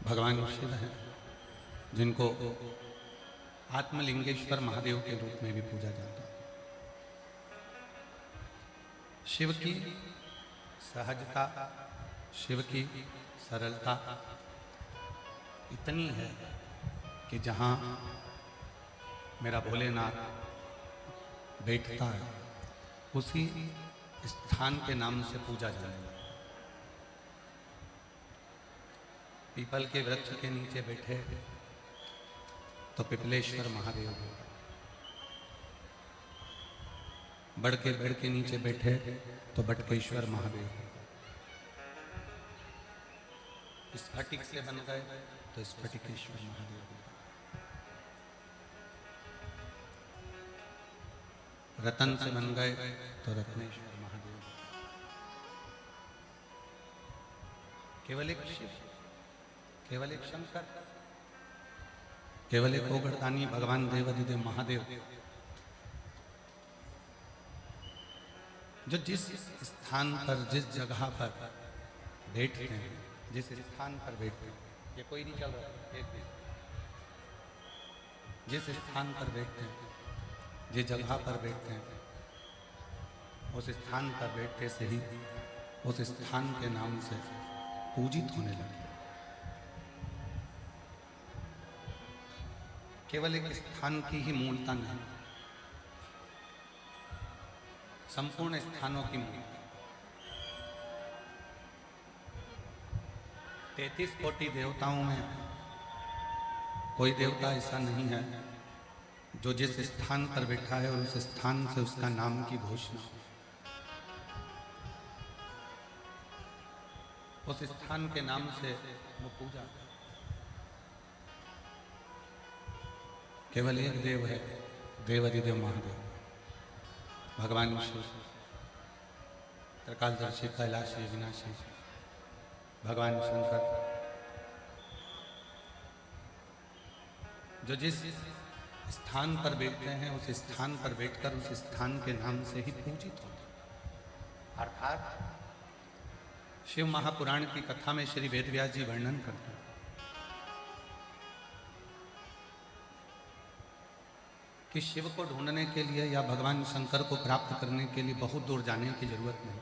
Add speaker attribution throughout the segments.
Speaker 1: भगवान शिव हैं, जिनको आत्मलिंगेश्वर महादेव के रूप में भी पूजा जाता है। शिव की सहजता, शिव की सरलता इतनी है कि जहाँ मेरा भोलेनाथ बैठता है उसी स्थान के नाम से पूजा जाएगा। पीपल के वृक्ष के नीचे बैठे तो पिपलेश्वर महादेव, बड़ के पेड़ के नीचे बैठे तो बटकेश्वर महादेव, स्फटिक से बन गए तो स्फटिकेश्वर महादेव, रतन से बन गए तो रत्नेश्वर महादेव। केवल एक शिव, केवल एक शंकर, केवल एक ओगड़दानी भगवान देवाधिदेव महादेव, जो जिस स्थान पर, जिस जगह पर बैठते हैं, जिस स्थान पर बैठते हैं, ये कोई नहीं चल रहा, एक जिस स्थान पर बैठते हैं, जिस जगह पर बैठते हैं, उस स्थान पर बैठते से ही उस स्थान के नाम से पूजित होने लगे। केवल एक स्थान की ही मूलता नहीं, संपूर्ण स्थानों की मूलता। 33 कोटि देवताओं में कोई देवता ऐसा नहीं है जो जिस स्थान पर बैठा है और उस स्थान से उसका नाम की घोषणा, उस स्थान के नाम से वो पूजा। केवल एक देव है, देवाधिदेव महादेव, भगवान शिव, त्रिकालदर्शी, कैलाशी, विनाशी, भगवान शंकर, जो जिस स्थान पर बैठते हैं उस स्थान पर बैठकर उस स्थान के नाम से ही पूजित होते। अर्थात शिव महापुराण की कथा में श्री वेदव्यास जी वर्णन करते हैं कि शिव को ढूंढने के लिए या भगवान शंकर को प्राप्त करने के लिए बहुत दूर जाने की जरूरत नहीं।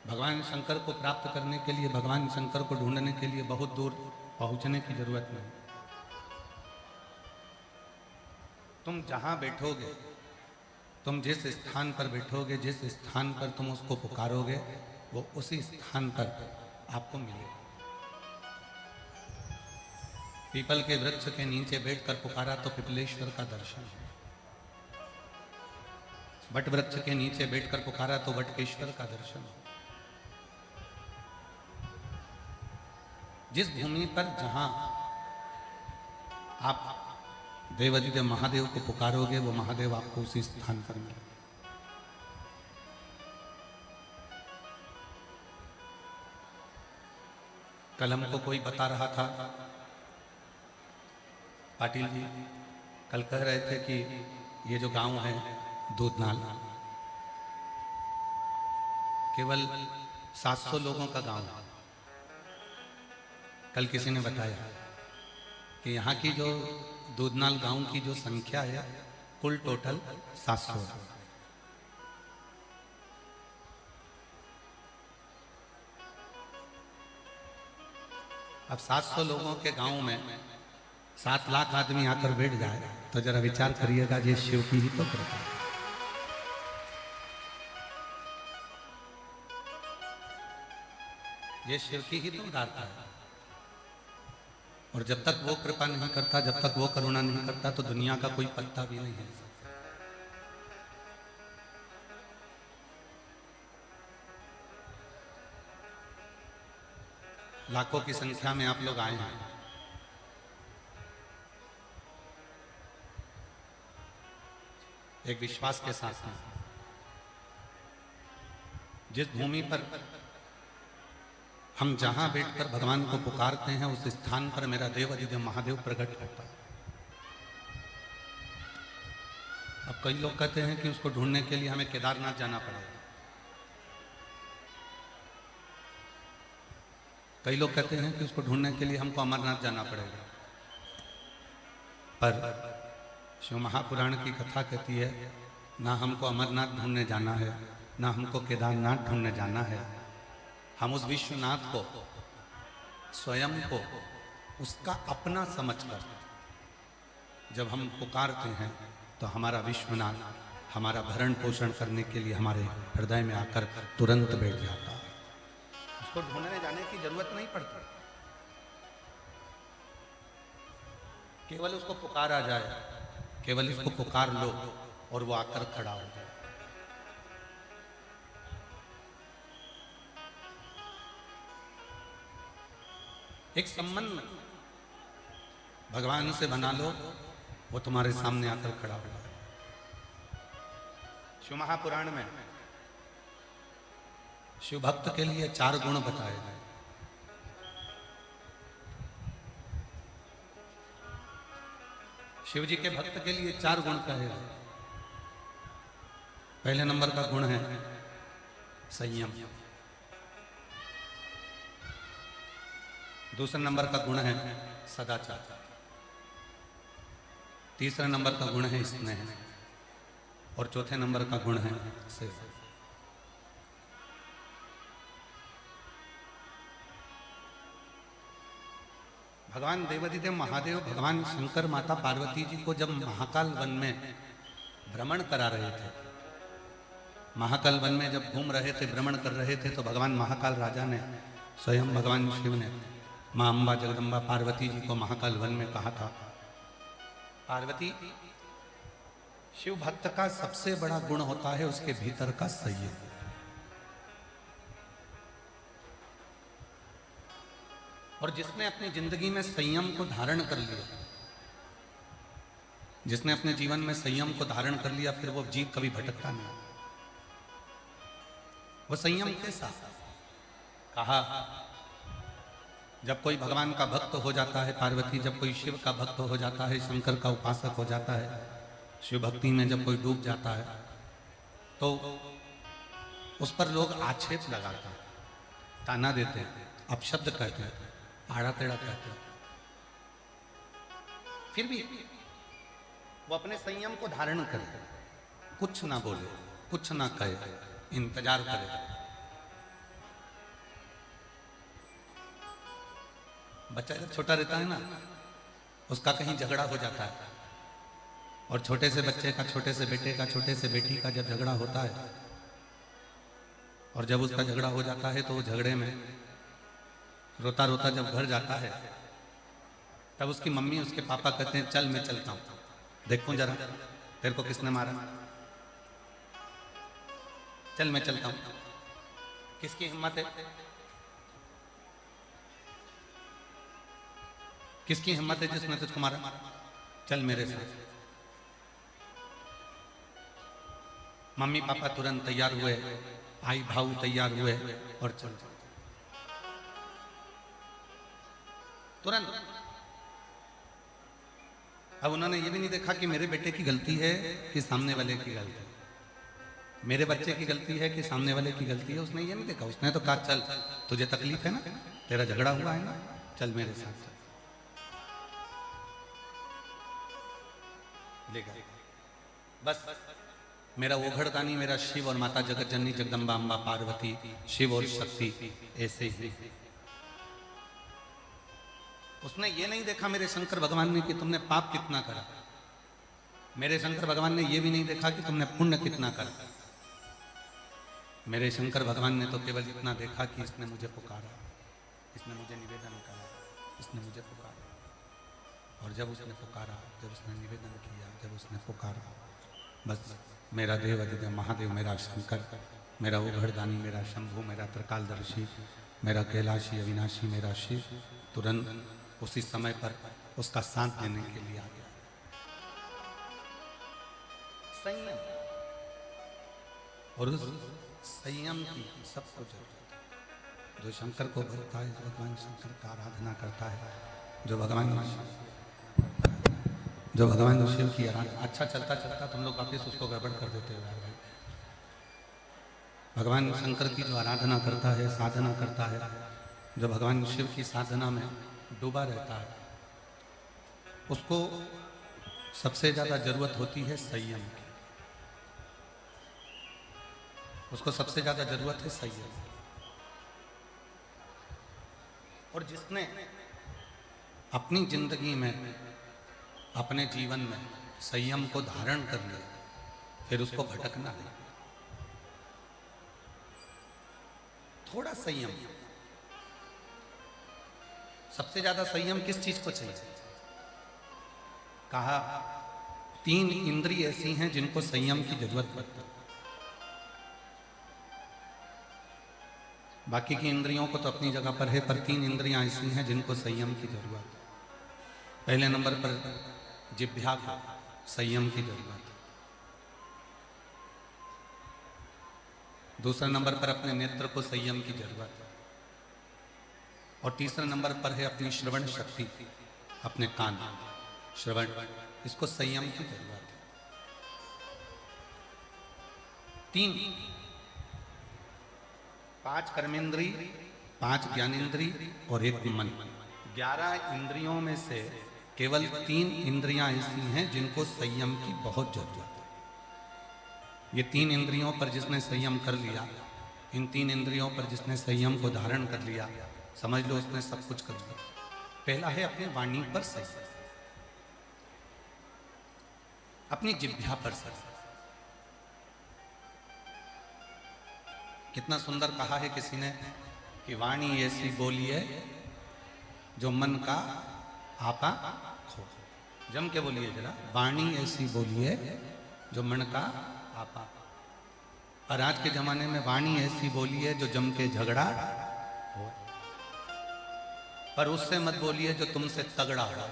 Speaker 1: भगवान शंकर को प्राप्त करने के लिए, भगवान शंकर को ढूंढने के लिए बहुत दूर पहुंचने की जरूरत नहीं। तुम जहां बैठोगे, तुम जिस स्थान पर बैठोगे, जिस स्थान पर तुम उसको पुकारोगे, वो उसी स्थान पर आपको मिलेगा। पीपल के वृक्ष के नीचे बैठकर पुकारा तो पिपलेश्वर का दर्शन, बट वृक्ष के नीचे बैठकर पुकारा तो बटकेश्वर का दर्शन। जिस भूमि पर जहां आप देवाधिदेव महादेव को पुकारोगे वो महादेव आपको उसी स्थान पर मिले। कल हमको कोई बता रहा था, पाटिल जी कल कह रहे थे कि ये जो गांव है दूधनाल, केवल 700 लोगों का गांव है। कल किसी ने बताया कि यहाँ की जो दूधनाल गांव की जो संख्या है कुल टोटल 700 है। अब 700 लोगों के गांव में 7 लाख आदमी आकर बैठ जाए तो जरा विचार करिएगा, ये शिव की ही तो कृपा है। ये शिव की ही तो उदारता है। और जब तक वो कृपा नहीं करता, जब तक वो करुणा नहीं करता, तो दुनिया का कोई पत्ता भी नहीं है। लाखों की संख्या में आप लोग आए हैं। एक विश्वास के साथ में, जिस भूमि पर हम जहां बैठकर भगवान को पुकारते हैं उस स्थान पर मेरा देवाधिदेव महादेव प्रकट होता है। अब कई लोग कहते हैं कि उसको ढूंढने के लिए हमें केदारनाथ जाना पड़ेगा। कई लोग कहते हैं कि उसको ढूंढने के लिए हमको अमरनाथ जाना पड़ेगा, पर शिव महापुराण की कथा कहती है ना हमको अमरनाथ ढूंढने जाना है, ना हमको केदारनाथ ढूंढने जाना है। हम उस विश्वनाथ को, स्वयं को उसका अपना समझकर जब हम पुकारते हैं तो हमारा विश्वनाथ हमारा भरण पोषण करने के लिए हमारे हृदय में आकर तुरंत बैठ जाता है। उसको ढूंढने जाने की जरूरत नहीं पड़ती, केवल उसको पुकारा जाए, केवल इसको पुकार लो और वो आकर खड़ा हो जाए। एक संबंध भगवान से बना लो, वो तुम्हारे सामने आकर खड़ा हो जाए। शिव महापुराण में शिव भक्त के लिए 4 गुण बताए गए। शिव जी के भक्त के लिए 4 गुण कहे गए। पहले नंबर का गुण है संयम, दूसरे नंबर का गुण है सदाचार, तीसरे नंबर का गुण है स्नेह और चौथे नंबर का गुण है सेवा। भगवान देवाधिदेव महादेव भगवान शंकर माता पार्वती जी को जब महाकाल वन में भ्रमण करा रहे थे, महाकाल वन में जब घूम रहे थे, भ्रमण कर रहे थे, तो भगवान महाकाल राजा ने स्वयं भगवान शिव ने मां अम्बा जगदम्बा पार्वती जी को महाकाल वन में कहा था, पार्वती, शिव भक्त का सबसे बड़ा गुण होता है उसके भीतर का संयम। और जिसने अपनी जिंदगी में संयम को धारण कर लिया, जिसने अपने जीवन में संयम को धारण कर लिया, फिर वो जीव कभी भटकता नहीं। वो संयम के साथ कहा, जब कोई भगवान का भक्त हो जाता है, पार्वती जब कोई शिव का भक्त हो जाता है, शंकर का उपासक हो जाता है, शिव भक्ति में जब कोई डूब जाता है, तो उस पर लोग आक्षेप लगाते हैं, ताना देते हैं, अपशब्द कहते हैं, आड़ा टेढ़ा कहते हैं। फिर भी वो अपने संयम को धारण करे, कुछ ना बोले, कुछ ना कहे, इंतजार करे। बच्चा जब छोटा रहता है ना, उसका कहीं झगड़ा हो जाता है, और छोटे से बच्चे का, छोटे से बेटे का, छोटे से बेटी का जब झगड़ा होता है, और जब उसका झगड़ा हो जाता है, तो वो झगड़े में रोता रोता जब घर जाता है, तब उसकी मम्मी उसके पापा कहते हैं, चल मैं चलता हूं, देखूं जरा तेरे को किसने मारा, चल मैं चलता हूं। किसकी हिम्मत है, किसकी हिम्मत है जिसने तुझको मारा, चल मेरे साथ। मम्मी पापा तुरंत तैयार हुए, भाई भाऊ तैयार हुए और चल तुरंत। अब उन्होंने ये भी नहीं देखा कि मेरे बेटे की गलती है कि सामने वाले की गलती है, मेरे बच्चे की गलती है कि सामने वाले की गलती है, उसने ये नहीं देखा। उसने तो कहा, चल तुझे तकलीफ है ना, तेरा झगड़ा हुआ है ना, चल मेरे साथ चल। बस मेरा वो घड़दानी, मेरा शिव और माता जगत जननी जगदम्बा अम्बा पार्वती, शिव और शक्ति ऐसे ही। उसने ये नहीं देखा मेरे शंकर भगवान ने कि तुमने पाप कितना करा, मेरे शंकर भगवान ने ये भी नहीं देखा कि तुमने पुण्य कितना करा। मेरे शंकर भगवान ने तो केवल इतना देखा कि इसने मुझे पुकारा, इसने मुझे निवेदन करा, इसने मुझे पुकारा। और जब उसने पुकारा, जब उसने निवेदन किया, जब उसने पुकारा, बस मेरा देव अधिदेव महादेव, मेरा शंकर, मेरा उघड़दानी, मेरा शंभु, मेरा त्रिकालदर्शी, मेरा कैलाशी अविनाशी, मेरा शिव तुरंत उसी समय पर उसका साथ देने के लिए आ गया। संयम, और उस संयम की सबको जरूरत है। जो शंकर को भजता है, जो भगवान शंकर का आराधना करता है, जो भगवान शिव की आराधना। अच्छा चलता चलता तुम लोग वापिस उसको गड़बड़ कर देते हो यार भाई। भगवान शंकर की जो आराधना करता है, साधना करता है, जो भगवान शिव की साधना में डूबा रहता है, उसको सबसे ज्यादा जरूरत होती है संयम की। उसको सबसे ज्यादा जरूरत है संयम की। और जिसने अपनी जिंदगी में, अपने जीवन में संयम को धारण कर लिया, फिर उसको भटकना नहीं। थोड़ा संयम। सबसे ज्यादा संयम किस चीज को चाहिए? कहा 3 इंद्रिय ऐसी हैं जिनको संयम की जरूरत पड़ती है। बाकी की इंद्रियों को तो अपनी जगह पर है, पर 3 इंद्रियां ऐसी हैं जिनको संयम की जरूरत है। पहले नंबर पर जिह्वा को संयम की जरूरत है। दूसरे नंबर पर अपने नेत्र को संयम की जरूरत है। और तीसरे नंबर पर है अपनी श्रवण शक्ति, अपने कान, श्रवण, इसको संयम की जरूरत है। 3, 5 कर्मेंद्री, 5 ज्ञानेंद्री और 1 मन। 11 इंद्रियों में से केवल 3 इंद्रियां ऐसी हैं जिनको संयम की बहुत जरूरत है। ये 3 इंद्रियों पर जिसने संयम कर लिया, इन 3 इंद्रियों पर जिसने संयम को धारण कर लिया, समझ लो उसने सब कुछ कर लिया। पहला है अपनी वाणी पर संयम, अपनी जिह्वा पर संयम। कितना सुंदर कहा है किसी ने कि वाणी ऐसी बोली है जो मन का आपा खो। जम के बोलिए जरा, वाणी ऐसी बोली है जो मन का आपा। और आज के जमाने में वाणी ऐसी बोली है जो जम के झगड़ा हो, पर उससे मत बोलिए जो तुमसे तगड़ा हो।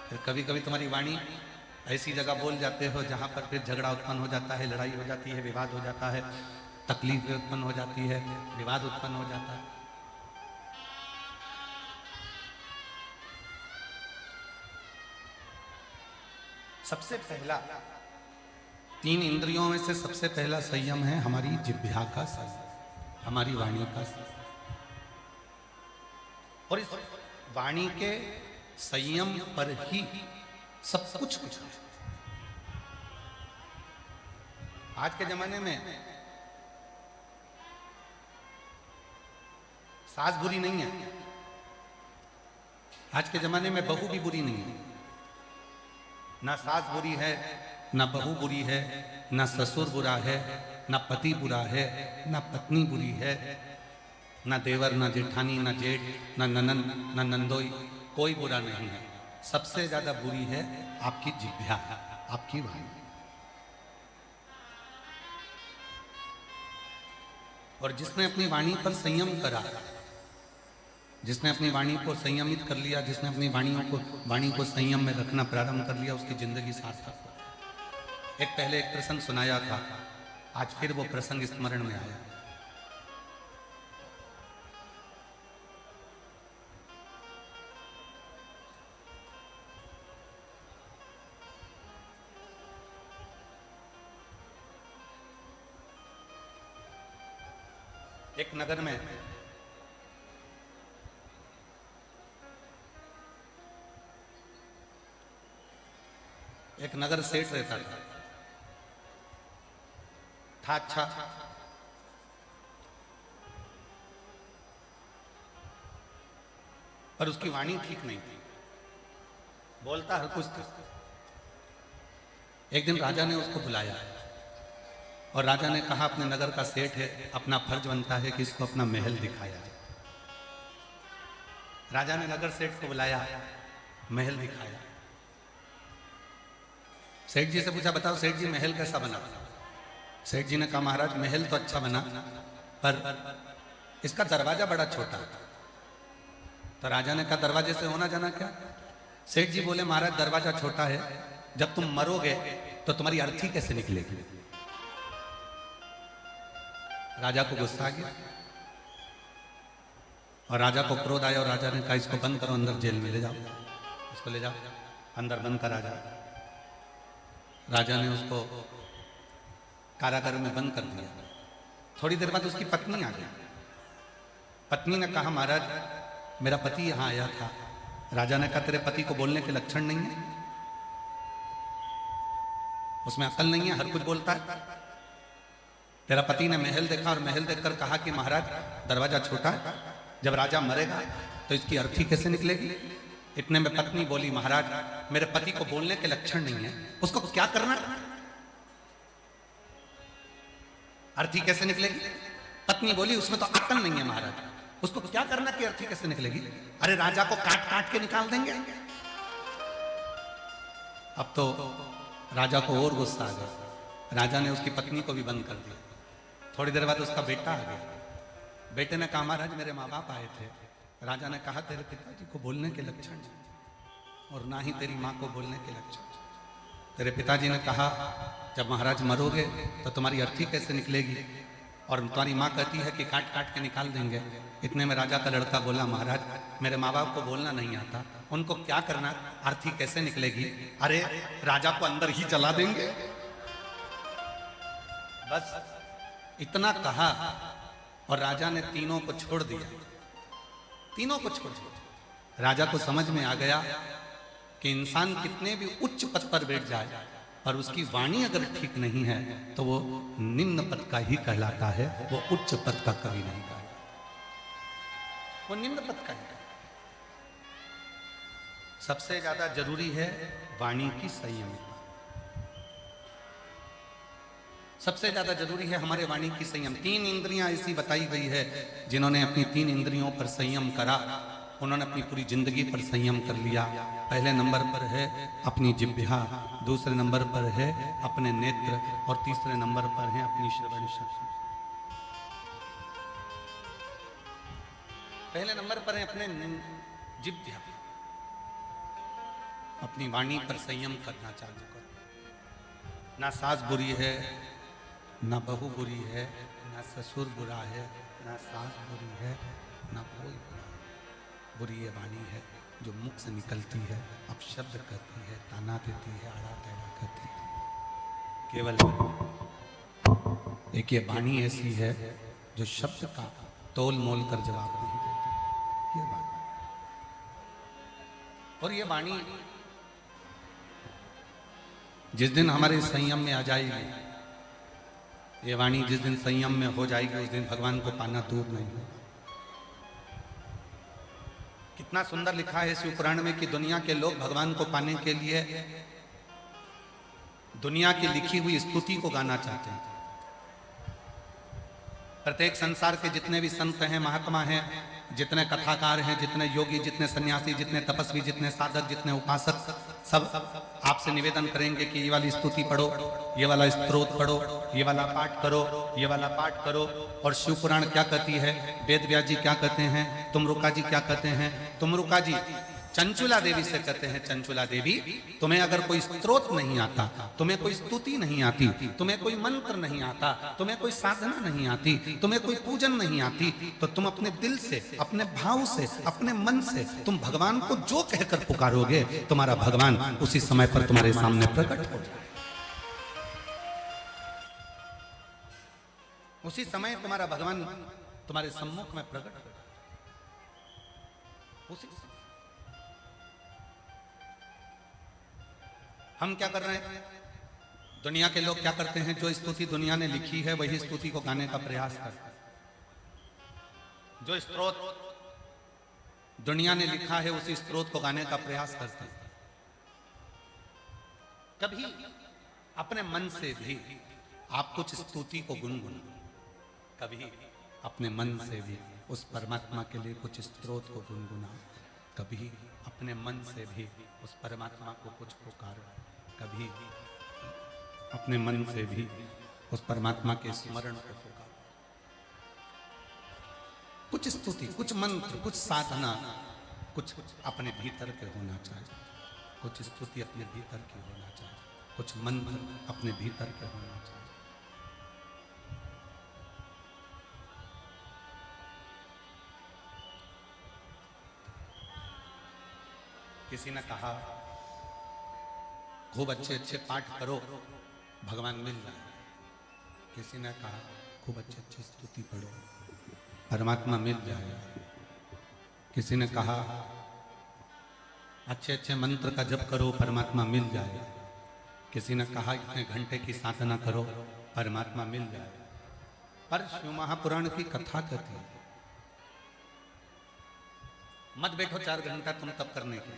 Speaker 1: फिर कभी कभी तुम्हारी वाणी ऐसी जगह बोल जाते हो जहां पर फिर झगड़ा उत्पन्न हो जाता है, लड़ाई हो जाती है, विवाद हो जाता है, तकलीफ उत्पन्न हो जाती है, विवाद उत्पन्न हो जाता है। सबसे पहला 3 इंद्रियों में से सबसे पहला संयम है हमारी जिह्वा का संयम, हमारी वाणी का संयम। और इस वाणी के संयम पर ही सब कुछ है। आज के जमाने में सास बुरी नहीं है, आज के जमाने में बहू भी बुरी नहीं है। ना सास बुरी है, ना बहू बुरी है, ना ससुर बुरा है, ना पति बुरा है, ना पत्नी बुरी है, ना देवर, ना जेठानी, ना जेठ, ना ननन, ना नंदोई, कोई बुरा नहीं है। सबसे ज्यादा बुरी है आपकी जिह्वा, आपकी वाणी। और जिसने अपनी वाणी पर संयम करा, जिसने अपनी वाणी को संयमित कर लिया, जिसने अपनी वाणी को संयम में रखना प्रारंभ कर लिया, उसकी जिंदगी सार्थक हो। एक पहले एक प्रसंग सुनाया था, आज फिर वो प्रसंग स्मरण में आया। एक नगर में एक नगर सेठ रहता था अच्छा, पर उसकी वाणी ठीक नहीं थी, बोलता हर कुछ था। एक दिन राजा ने उसको बुलाया और राजा ने कहा अपने नगर का सेठ है, अपना फर्ज बनता है कि इसको अपना महल दिखाया जाए। राजा ने नगर सेठ को बुलाया, महल दिखाया। सेठ जी से पूछा, बताओ सेठ जी महल कैसा बना? सेठ जी ने कहा महाराज महल तो अच्छा बना, पर इसका दरवाजा बड़ा छोटा है। तो राजा ने कहा दरवाजे से होना जाना क्या? सेठ जी बोले महाराज दरवाजा छोटा है, जब तुम मरोगे तो तुम्हारी अर्थी कैसे निकलेगी? राजा को गुस्सा आ गया और राजा को क्रोध आया और राजा ने कहा इसको बंद करो, अंदर जेल में ले जाओ, इसको ले जाओ, अंदर बंद करा जाए। राजा ने उसको कारागार में बंद कर दिया। थोड़ी देर बाद उसकी पत्नी आ गई। पत्नी ने कहा महाराज मेरा पति यहां आया था। राजा ने कहा तेरे पति को बोलने के लक्षण नहीं है, उसमें अकल नहीं है, हर कुछ बोलता है। तेरा पति ने महल देखा और महल देखकर कहा कि महाराज दरवाजा छोटा है, जब राजा मरेगा तो इसकी अर्थी कैसे निकलेगी। इतने में पत्नी बोली महाराज मेरे पति को बोलने के लक्षण नहीं है, उसको क्या करना, अर्थी कैसे निकलेगी। पत्नी बोली उसमें तो अकल नहीं है महाराज, उसको क्या करना कि अर्थी कैसे निकलेगी। अरे राजा को काट काट के निकाल देंगे। अब तो राजा को और गुस्सा आ गया, राजा ने उसकी पत्नी को भी बंद कर दिया। थोड़ी देर बाद उसका बेटा आ गया। बेटे ने कहा महाराज मेरे माँ बाप आए थे। राजा ने कहा तेरे पिताजी को बोलने के लक्षण और ना ही तेरी माँ को बोलने के लक्षण। तेरे पिताजी ने कहा जब महाराज मरोगे तो तुम्हारी अर्थी कैसे निकलेगी, और तुम्हारी माँ कहती है कि काट काट के निकाल देंगे। इतने में राजा का लड़का बोला महाराज मेरे माँ बाप को बोलना नहीं आता, उनको क्या करना, अर्थी कैसे निकलेगी। अरे राजा को अंदर ही जला देंगे। बस इतना कहा और राजा ने तीनों को छोड़ दिया, तीनों को छोड़ दिया। राजा को समझ में आ गया कि इंसान कितने भी उच्च पद पर बैठ जाए पर उसकी वाणी अगर ठीक नहीं है तो वो निम्न पद का ही कहलाता है, वो उच्च पद का कभी नहीं कहलाता, वो निम्न पद का ही। सबसे ज्यादा जरूरी है वाणी की संयमिता, सबसे ज्यादा जरूरी है हमारे वाणी की संयम। 3 इंद्रियां ऐसी बताई गई है, जिन्होंने अपनी 3 इंद्रियों पर संयम करा उन्होंने अपनी पूरी जिंदगी पर संयम कर लिया। पहले नंबर पर है अपनी जिह्वा, दूसरे नंबर पर है अपने नेत्र और तीसरे नंबर पर है अपनी श्रवण शक्ति। पहले नंबर पर है अपने जिह्वा, अपनी वाणी पर संयम करना चालू करो। ना सास बुरी है, ना बहू बुरी है, ना ससुर बुरा है, ना सास बुरी है, ना कोई बुरा। बुरी ये वाणी है जो मुख से निकलती है, अपशब्द करती है, ताना देती है, आड़ा टेढ़ा करती है। केवल एक ये वाणी ऐसी है जो शब्द का तोल मोल कर जवाब नहीं देती, ये वाणी। और ये वाणी जिस दिन हमारे संयम में आ जाएगी, ये वाणी जिस दिन संयम में हो जाएगी उस दिन भगवान को पाना दूर नहीं है। कितना सुंदर लिखा है शिव पुराण में कि दुनिया के लोग भगवान को पाने के लिए दुनिया की लिखी हुई स्तुति को गाना चाहते हैं। प्रत्येक संसार के जितने भी संत हैं, महात्मा हैं, जितने कथाकार हैं, जितने योगी, जितने सन्यासी, जितने तपस्वी, जितने साधक, जितने उपासक, सब आपसे निवेदन करेंगे कि ये वाली स्तुति पढ़ो, ये वाला स्तोत्र पढ़ो, ये वाला पाठ करो, ये वाला पाठ करो। और शिव पुराण क्या कहती है, वेद व्यास जी क्या कहते हैं, तुमरुका जी क्या कहते हैं। तुमरुका जी चंचुला देवी से कहते हैं, चंचुला देवी तुम्हें अगर कोई स्तोत्र नहीं आता, तुम्हें कोई स्तुति नहीं आती, तुम्हें कोई मंत्र नहीं आता, तुम्हें कोई साधना नहीं आती, तुम्हें कोई पूजन नहीं आती, तो तुम अपने दिल से, अपने भाव से, अपने मन से तुम भगवान को जो कहकर पुकारोगे तुम्हारा भगवान उसी समय पर तुम्हारे सामने प्रकट हो जाए। उसी समय तुम्हारा भगवान तुम्हारे सम्मुख में प्रकट हो जाए। उसी हम क्या कर रहे हैं, दुनिया के लोग क्या करते हैं, जो स्तुति दुनिया ने लिखी है वही स्तुति को गाने का प्रयास करते हैं। जो स्तोत्र दुनिया ने लिखा है उसी स्तोत्र को गाने का प्रयास करते हैं। कभी अपने मन से भी आप कुछ स्तुति को गुनगुनाओ, कभी अपने मन से भी उस परमात्मा के लिए कुछ स्तोत्र को गुनगुनाओ, कभी अपने मन से भी उस परमात्मा को कुछ पुकारो, कभी अपने मन से भी उस परमात्मा के स्मरण को पुकारो। कुछ स्तुति, कुछ मंत्र, कुछ साधना, कुछ अपने भीतर के होना चाहिए। कुछ स्तुति अपने भीतर की होना चाहिए, कुछ मंत्र अपने भीतर के होना चाहिए। किसी ने कहा खूब अच्छे अच्छे पाठ करो भगवान मिल जाए। किसी ने कहा खूब अच्छे अच्छे स्तुति पढ़ो परमात्मा मिल जाए। किसी ने कहा अच्छे अच्छे मंत्र का जप करो परमात्मा मिल जाए। किसी ने कहा इतने घंटे की साधना करो परमात्मा मिल जाए। पर शिव महापुराण की कथा कहती है मत बैठो 4 घंटा तुम तप करने के,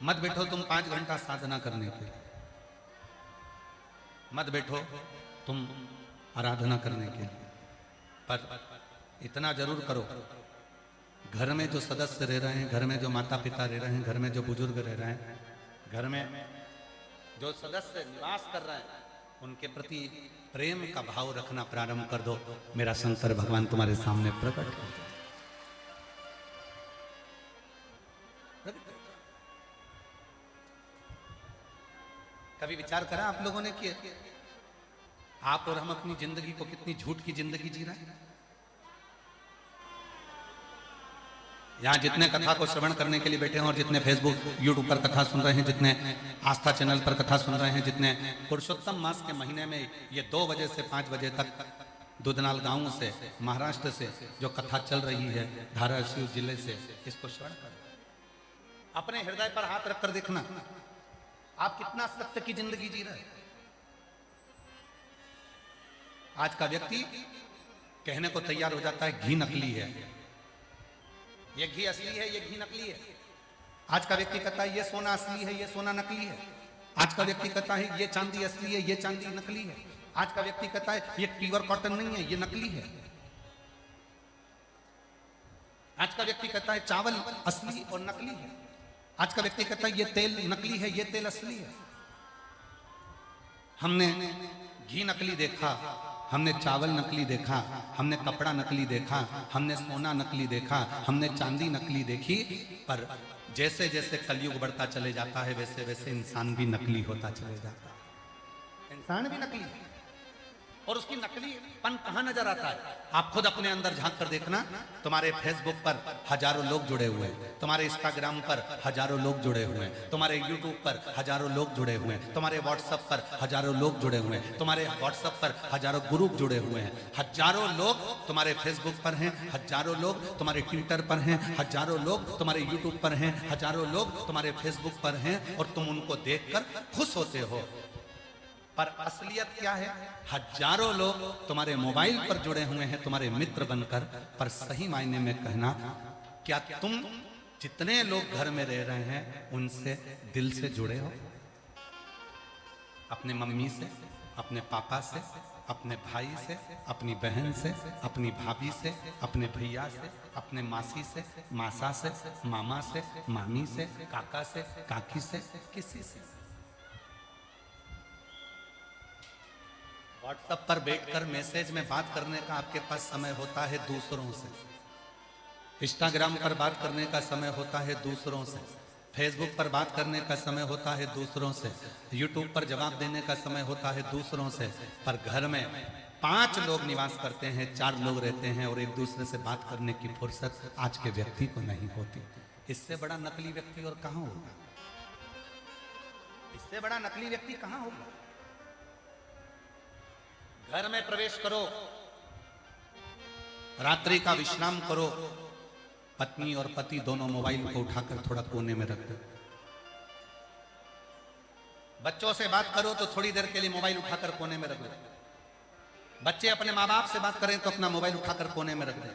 Speaker 1: मत बैठो तुम 5 घंटा साधना करने के, मत बैठो तुम आराधना करने के लिए, पर इतना जरूर करो घर में जो सदस्य रह रहे हैं, घर में जो माता पिता रह रहे हैं, घर में जो बुजुर्ग रह रहे हैं, घर में जो सदस्य निवास कर रहे हैं, उनके प्रति प्रेम का भाव रखना प्रारंभ कर दो। मेरा शंकर भगवान तुम्हारे सामने प्रकट हो जाए। कभी विचार करा आप लोगों ने कि आप और हम अपनी जिंदगी को कितनी झूठ की जिंदगी जी रहे हैं? यहाँ जितने कथा को श्रवण करने के लिए बैठे हैं और जितने फेसबुक यूट्यूब पर कथा सुन रहे हैं, जितने आस्था चैनल पर कथा सुन रहे हैं, जितने पुरुषोत्तम मास के महीने में ये 2 बजे से 5 बजे तक दुधनाल गांव से, महाराष्ट्र से जो कथा चल रही है, धाराशिव जिले से, इसको श्रवण कर अपने हृदय पर हाथ रखकर देखना आप कितना सत्य की जिंदगी जी रहे हैं। आज का व्यक्ति कहने को तैयार हो जाता है घी नकली है, ये घी असली है, ये घी नकली है। आज का व्यक्ति कहता है ये सोना असली है, ये सोना नकली है। आज का व्यक्ति कहता है ये चांदी असली है, ये चांदी नकली है। आज का व्यक्ति कहता है ये प्योर कॉटन नहीं है, ये नकली है। आज का व्यक्ति कहता है चावल असली और नकली है। आज का व्यक्ति कहता है ये तेल नकली है, ये तेल असली है। हमने घी नकली देखा, हमने चावल नकली देखा, हमने कपड़ा नकली देखा, हमने सोना नकली देखा, हमने चांदी नकली देखी, पर जैसे जैसे कलयुग बढ़ता चले जाता है वैसे वैसे इंसान भी नकली होता चले जाता है। इंसान भी नकली है और उसकी नकलीपन कहां नजर आता है? आप खुद अपने अंदर झांक कर देखना। तुम्हारे फेसबुक पर हजारों लोग जुड़े हुए हैं, तुम्हारे इंस्टाग्राम पर हजारों लोग जुड़े हुए हैं, तुम्हारे यूट्यूब पर हजारों लोग जुड़े हुए हैं, तुम्हारे व्हाट्सएप पर हजारों लोग जुड़े हुए हैं, तुम्हारे व्हाट्सएप पर हजारों ग्रुप जुड़े हुए हैं, हजारों लोग तुम्हारे फेसबुक पर हैं, हजारों लोग तुम्हारे ट्विटर पर हैं, हजारों लोग तुम्हारे यूट्यूब पर हैं, हजारों लोग तुम्हारे फेसबुक पर हैं और तुम उनको देखकर खुश होते हो। पर असलियत क्या है? हजारों लोग तुम्हारे मोबाइल पर जुड़े हुए हैं तुम्हारे मित्र बनकर, पर सही मायने में कहना क्या तुम जितने लोग घर में रह रहे हैं उनसे दिल से जुड़े हो? अपने मम्मी से, अपने पापा से, अपने भाई से, अपनी बहन से, अपनी भाभी से, अपने भैया से, अपने मासी से, मासा से, मामा से, मामी से, काका से, काकी से, किसी से? व्हाट्सएप पर बैठकर मैसेज में बात करने का आपके पास समय होता है दूसरों से, इंस्टाग्राम पर बात करने का समय होता है दूसरों से, फेसबुक पर बात करने का समय होता है दूसरों से, यूट्यूब पर जवाब देने का समय होता है दूसरों से, पर घर में 5 लोग निवास करते हैं, 4 लोग रहते हैं और एक दूसरे से बात करने की फुर्सत आज के व्यक्ति को नहीं होती। इससे बड़ा नकली व्यक्ति और कहां होगा? इससे बड़ा नकली व्यक्ति कहां होगा? घर में प्रवेश करो, रात्रि का विश्राम करो, पत्नी और पति दोनों मोबाइल को उठाकर थोड़ा कोने में रख दो। बच्चों से बात करो तो थोड़ी देर के लिए मोबाइल उठाकर कोने में रख दो। बच्चे अपने माँ बाप से बात करें तो अपना मोबाइल उठाकर कोने में रख दो।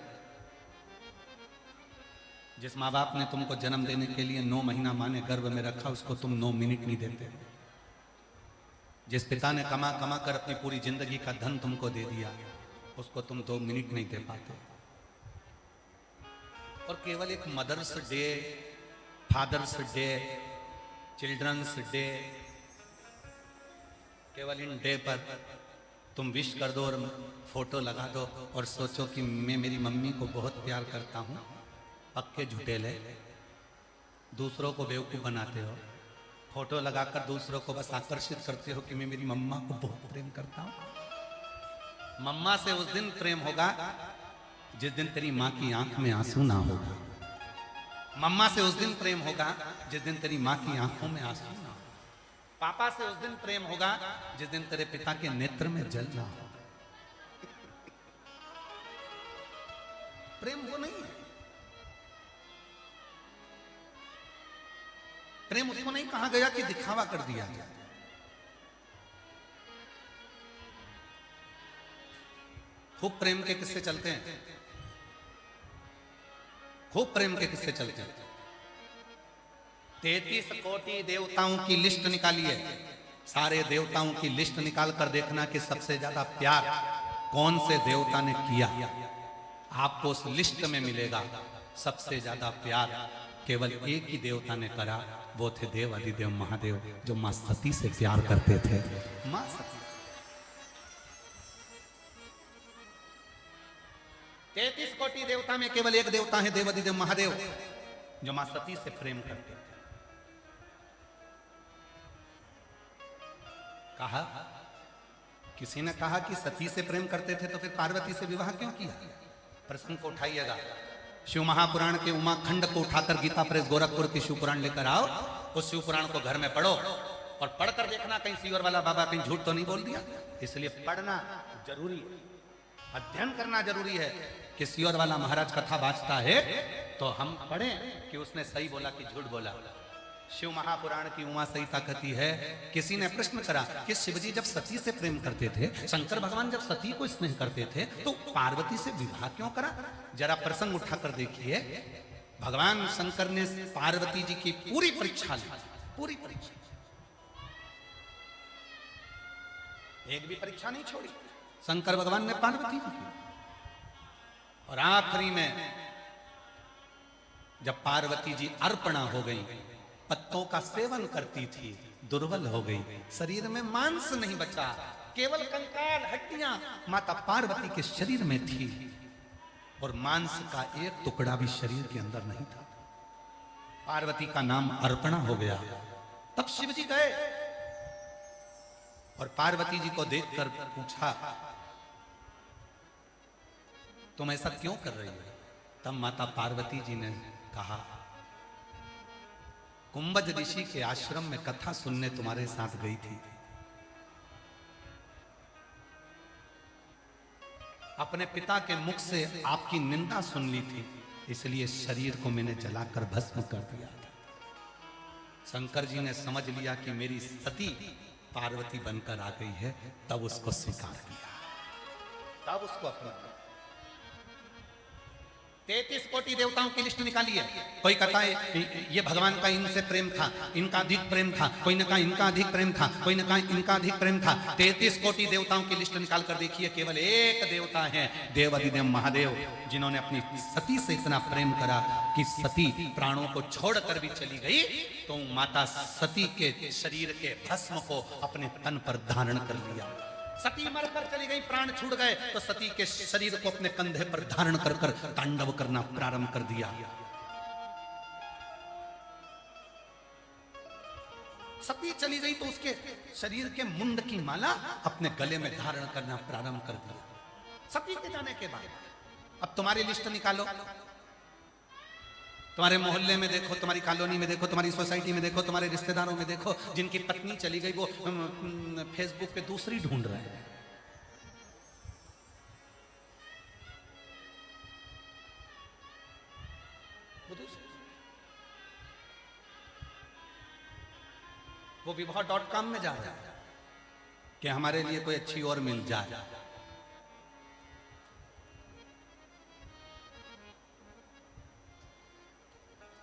Speaker 1: जिस माँ बाप ने तुमको जन्म देने के लिए 9 महीना माँ ने गर्भ में रखा, उसको तुम 9 मिनट नहीं देते। जिस पिता ने कमा कमा कर अपनी पूरी जिंदगी का धन तुमको दे दिया, उसको तुम 2 मिनट नहीं दे पाते। और केवल एक mother's day, father's day, children's day, केवल इन डे पर तुम विश कर दो और फोटो लगा दो और सोचो कि मैं मेरी मम्मी को बहुत प्यार करता हूं। पक्के झुटेले, दूसरों को बेवकूफ बनाते हो। फोटो लगाकर दूसरों को बस आकर्षित करते हो कि मैं मेरी मम्मा को बहुत प्रेम करता हूं। मम्मा से उस दिन प्रेम होगा जिस दिन तेरी माँ की आंख में आंसू ना होगा। मम्मा से उस दिन प्रेम होगा जिस दिन तेरी माँ की आंखों में आंसू ना हो। पापा से उस दिन प्रेम होगा जिस दिन तेरे पिता के नेत्र में जल ना हो। प्रेम वो नहीं है। प्रेम उसको नहीं कहा गया कि दिखावा कर दिया गया। खूब प्रेम के किस्से चलते हैं, खूब प्रेम के किस्से चलते हैं। 33 कोटि देवताओं की लिस्ट निकाली है, सारे देवताओं की लिस्ट निकाल कर देखना कि सबसे ज्यादा प्यार कौन से देवता ने किया। आपको उस लिस्ट में मिलेगा सबसे ज्यादा प्यार केवल एक ही देवता ने करा, वो थे देव अधिदेव महादेव, जो मां सती से प्यार करते थे। मां सती 33 कोटि देवता में केवल एक देवता है देव अधिदेव महादेव, जो मां सती से प्रेम करते थे। कहा, किसी ने कहा कि सती से प्रेम करते थे तो फिर पार्वती से विवाह क्यों किया? प्रसंग को उठाइएगा, शिव महापुराण के उमा खंड को उठाकर गीता प्रेस गोरखपुर की शिव पुराण लेकर आओ। उस शिव पुराण को घर में पढ़ो और पढ़कर देखना कहीं सीवर वाला बाबा कहीं झूठ तो नहीं बोल दिया। इसलिए पढ़ना जरूरी है, अध्ययन करना जरूरी है। कि सीवर वाला महाराज कथा बाजता है तो हम पढ़ें कि उसने सही बोला कि झूठ बोला। शिव महापुराण की उमा सहिता कहती है, किसी ने प्रश्न करा कि शिवजी जब सती से प्रेम करते थे, शंकर भगवान जब सती को स्नेह करते थे, तो पार्वती से विवाह क्यों करा? जरा प्रसंग उठाकर देखिए। भगवान शंकर ने पार्वती जी की पूरी परीक्षा ली, पूरी परीक्षा, एक भी परीक्षा नहीं छोड़ी शंकर भगवान ने पार्वती जी की। और आखिरी में जब पार्वती जी अर्पणा हो गई, पत्तों का सेवन करती थी, दुर्बल हो गई, शरीर में मांस नहीं बचा, केवल कंकाल हड्डियां माता पार्वती के शरीर में थी और मांस का एक टुकड़ा भी शरीर के अंदर नहीं था। पार्वती का नाम अर्पणा हो गया। तब शिव जी गए और पार्वती जी को देखकर पूछा, तुम ऐसा क्यों कर रही हो? तब माता पार्वती जी ने कहा, कुंभज ऋषि के आश्रम में कथा सुनने तुम्हारे साथ गई थी, अपने पिता के मुख से आपकी निंदा सुन ली थी, इसलिए शरीर को मैंने जलाकर भस्म कर दिया था। शंकर जी ने समझ लिया कि मेरी सती पार्वती बनकर आ गई है, तब उसको स्वीकार किया, तब उसको अपना 33 कोटि देवताओं की लिस्ट निकाली है। कोई कहता है ये भगवान का इनसे प्रेम था, इनका अधिक प्रेम था, कोई ने कहा इनका अधिक प्रेम था, कोई ने कहा इनका अधिक प्रेम था। 33 कोटि देवताओं की लिस्ट निकाल कर देखिए, केवल एक देवता है देव अधिदेव महादेव, जिन्होंने अपनी सती से इतना प्रेम करा कि सती प्राणों को छोड़कर भी चली गई तो माता सती के शरीर के भस्म को अपने तन पर धारण कर लिया। सती मरकर चली गई, प्राण छूट गए, तो सती के शरीर को अपने कंधे पर धारण कर कर तांडव करना प्रारंभ कर दिया। सती चली गई तो उसके शरीर के मुंड की माला अपने गले में धारण करना प्रारंभ कर दिया। सती के जाने के बाद अब तुम्हारी लिस्ट निकालो, तुम्हारे मोहल्ले में देखो, तुम्हारी कॉलोनी में देखो, तुम्हारी सोसाइटी में देखो, तुम्हारे रिश्तेदारों में देखो, जिनकी पत्नी चली गई वो फेसबुक पे दूसरी ढूंढ रहे हैं। वो विवाह.com में जा रहा है कि हमारे लिए कोई अच्छी और मिल जाए।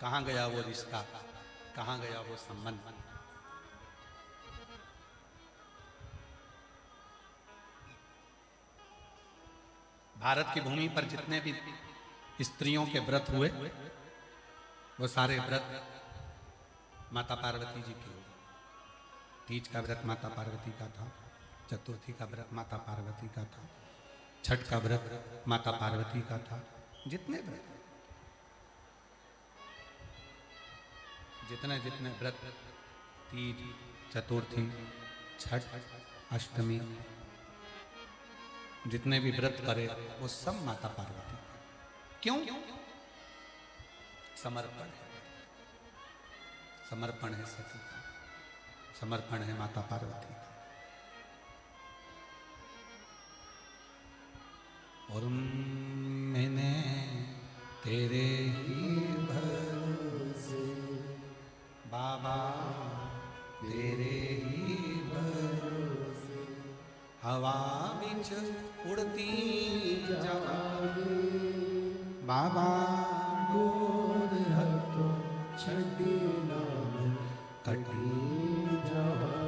Speaker 1: कहां गया वो रिश्ता, कहां गया वो संबंध? भारत की भूमि पर जितने भी स्त्रियों के व्रत हुए वो सारे व्रत माता पार्वती जी के हुए। तीज का व्रत माता पार्वती का था, चतुर्थी का व्रत माता पार्वती का था, छठ का व्रत माता पार्वती का था। जितने व्रत, जितने जितने व्रत, तीज, चतुर्थी, छठ, अष्टमी, जितने भी व्रत करे वो सब माता पार्वती। क्यों? समर्पण है, समर्पण है सती का, समर्पण है माता पार्वती का। और मैंने तेरे ही भरोसे बाबा, तेरे ही भरोसे हवा बिच उड़ती जावे बाबा, डोर हथों छड़ी नाम कटी जावे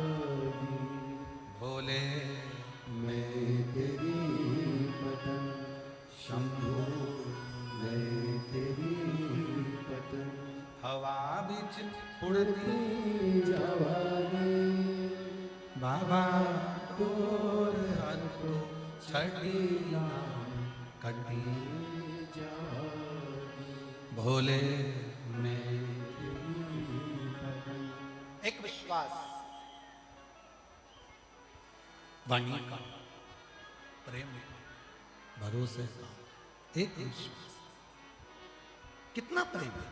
Speaker 1: भोले, मैं तेरी पतन शंभो, मैं तेरी पतन हवा बिच उड़ती जावे बाबा, डोर हथों छड़ी नाम कटी जावे भोले, मैं तेरी पतन। एक विश्वास, वाणी का, प्रेम का, भरोसे का, एक विश्वास। कितना प्रेम है,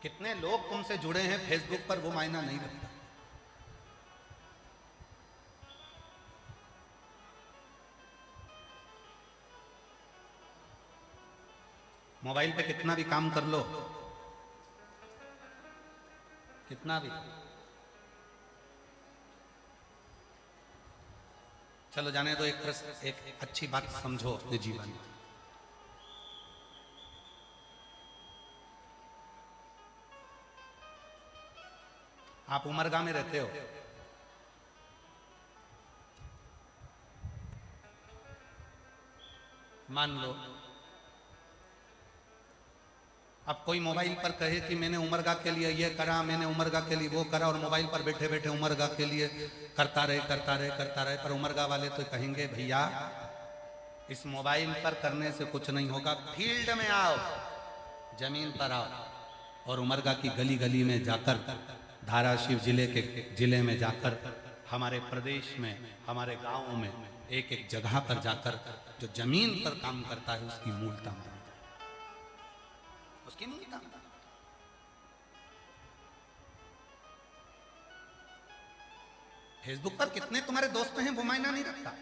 Speaker 1: कितने लोग तुमसे जुड़े हैं फेसबुक पर, वो मायना नहीं रखता। मोबाइल पे कितना भी काम कर लो, कितना भी, चलो जाने दो, एक अच्छी बात समझो अपने जीवन में। आप उमरगा में रहते हो, मान लो अब कोई मोबाइल पर कहे कि मैंने उमरगा के लिए ये करा, मैंने उमरगा के लिए वो करा, और मोबाइल पर बैठे बैठे उमरगा के लिए करता रहे करता रहे करता रहे, पर उमरगा वाले तो कहेंगे भैया इस मोबाइल पर करने से कुछ नहीं होगा, फील्ड में आओ, जमीन पर आओ, और उमरगा की गली गली में जाकर, धाराशिव जिले में जाकर, हमारे प्रदेश में, हमारे गाँव में, एक एक जगह पर जाकर जो जमीन पर काम करता है उसकी मूलता मानो, उसकी मूलता। फेसबुक पर कितने तुम्हारे दोस्त हैं वो मायना नहीं रखता,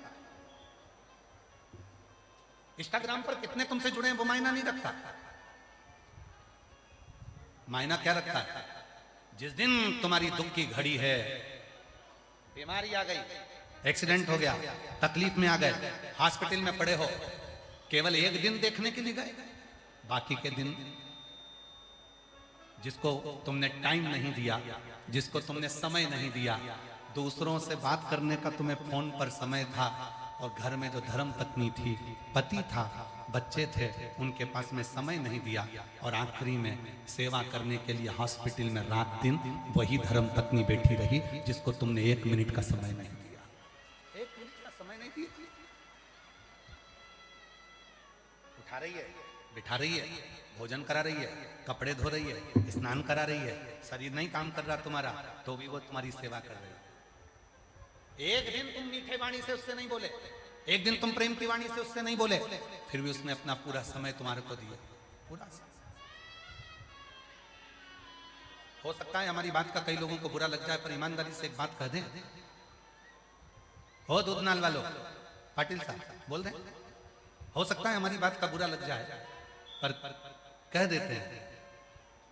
Speaker 1: इंस्टाग्राम पर कितने तुमसे जुड़े हैं वो मायना नहीं रखता। मायना क्या रखता है? जिस दिन तुम्हारी दुख की घड़ी है, बीमारी आ गई, एक्सीडेंट हो गया, तकलीफ में आ गए, हॉस्पिटल में पड़े हो, केवल एक दिन देखने के लिए गए, बाकी के दिन जिसको तुमने टाइम नहीं दिया, जिसको तुमने समय नहीं दिया, दूसरों से बात करने का तुम्हें फोन पर समय था, और घर में जो धर्म पत्नी थी, पति था, बच्चे थे, उनके पास में समय नहीं दिया, और आखिरी में सेवा करने के लिए हॉस्पिटल में रात दिन वही धर्म पत्नी बैठी रही जिसको तुमने 1 मिनट का समय नहीं दिया, 1 मिनट का समय नहीं दिया। उठा रही है, बिठा रही है, भोजन करा रही है, कपड़े धो रही है, स्नान करा रही है, शरीर नहीं काम कर रहा तुम्हारा तो भी वो तुम्हारी सेवा कर रही है। एक दिन तुम मीठे वाणी से उससे नहीं बोले, एक दिन तुम प्रेम की वाणी से उससे नहीं बोले, फिर भी उसने अपना पूरा समय तुम्हारे को दिया, पूरा समय। हो सकता है हमारी बात का कई लोगों को बुरा लग जाए, पर ईमानदारी से एक बात कह दें, हो दूधनाल वालों, पाटिल साहब बोल दें, हो सकता है हमारी बात का बुरा लग जाए, पर कह देते हैं,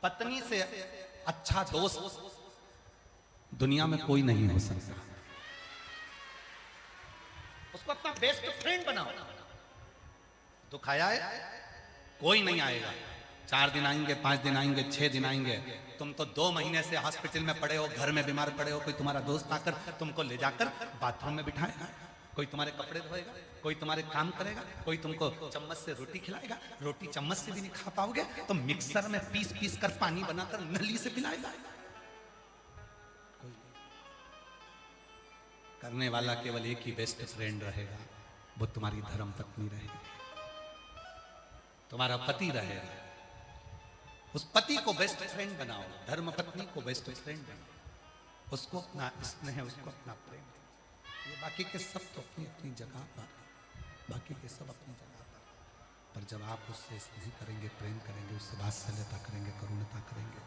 Speaker 1: पत्नी से अच्छा दोस्त दुनिया में कोई नहीं हो सकता। उसको अपना बेस्ट फ्रेंड बनाओ। दुख आया है, कोई नहीं आएगा, 4 दिन आएंगे, 5 दिन आएंगे, 6 दिन आएंगे, तुम तो 2 महीने से हॉस्पिटल में पड़े हो, घर में बीमार पड़े हो, कोई तुम्हारा दोस्त आकर तुमको ले जाकर बाथरूम में बिठाएगा, कोई तुम्हारे कपड़े धोएगा, कोई तुम्हारे काम करेगा, कोई तुमको चम्मच से रोटी खिलाएगा, रोटी चम्मच से भी नहीं खा पाओगे तो मिक्सर में पीस पीस कर पानी बनाकर नली से पिलाएगा। करने वाला केवल एक ही बेस्ट फ्रेंड रहेगा, वो तुम्हारी धर्म पत्नी रहेगी, तुम्हारा पति रहेगा। उस पति को बेस्ट फ्रेंड बनाओ, धर्म पत्नी को बेस्ट फ्रेंड बनाओ, उसको अपना स्नेह, उसको अपना प्रेम। ये बाकी के सब तो अपनी अपनी जगह पर, बाकी के सब अपनी जगह पर जब आप उससे स्नेह करेंगे, प्रेम करेंगे, उससे वात्सल्यता करेंगे, करुणता करेंगे,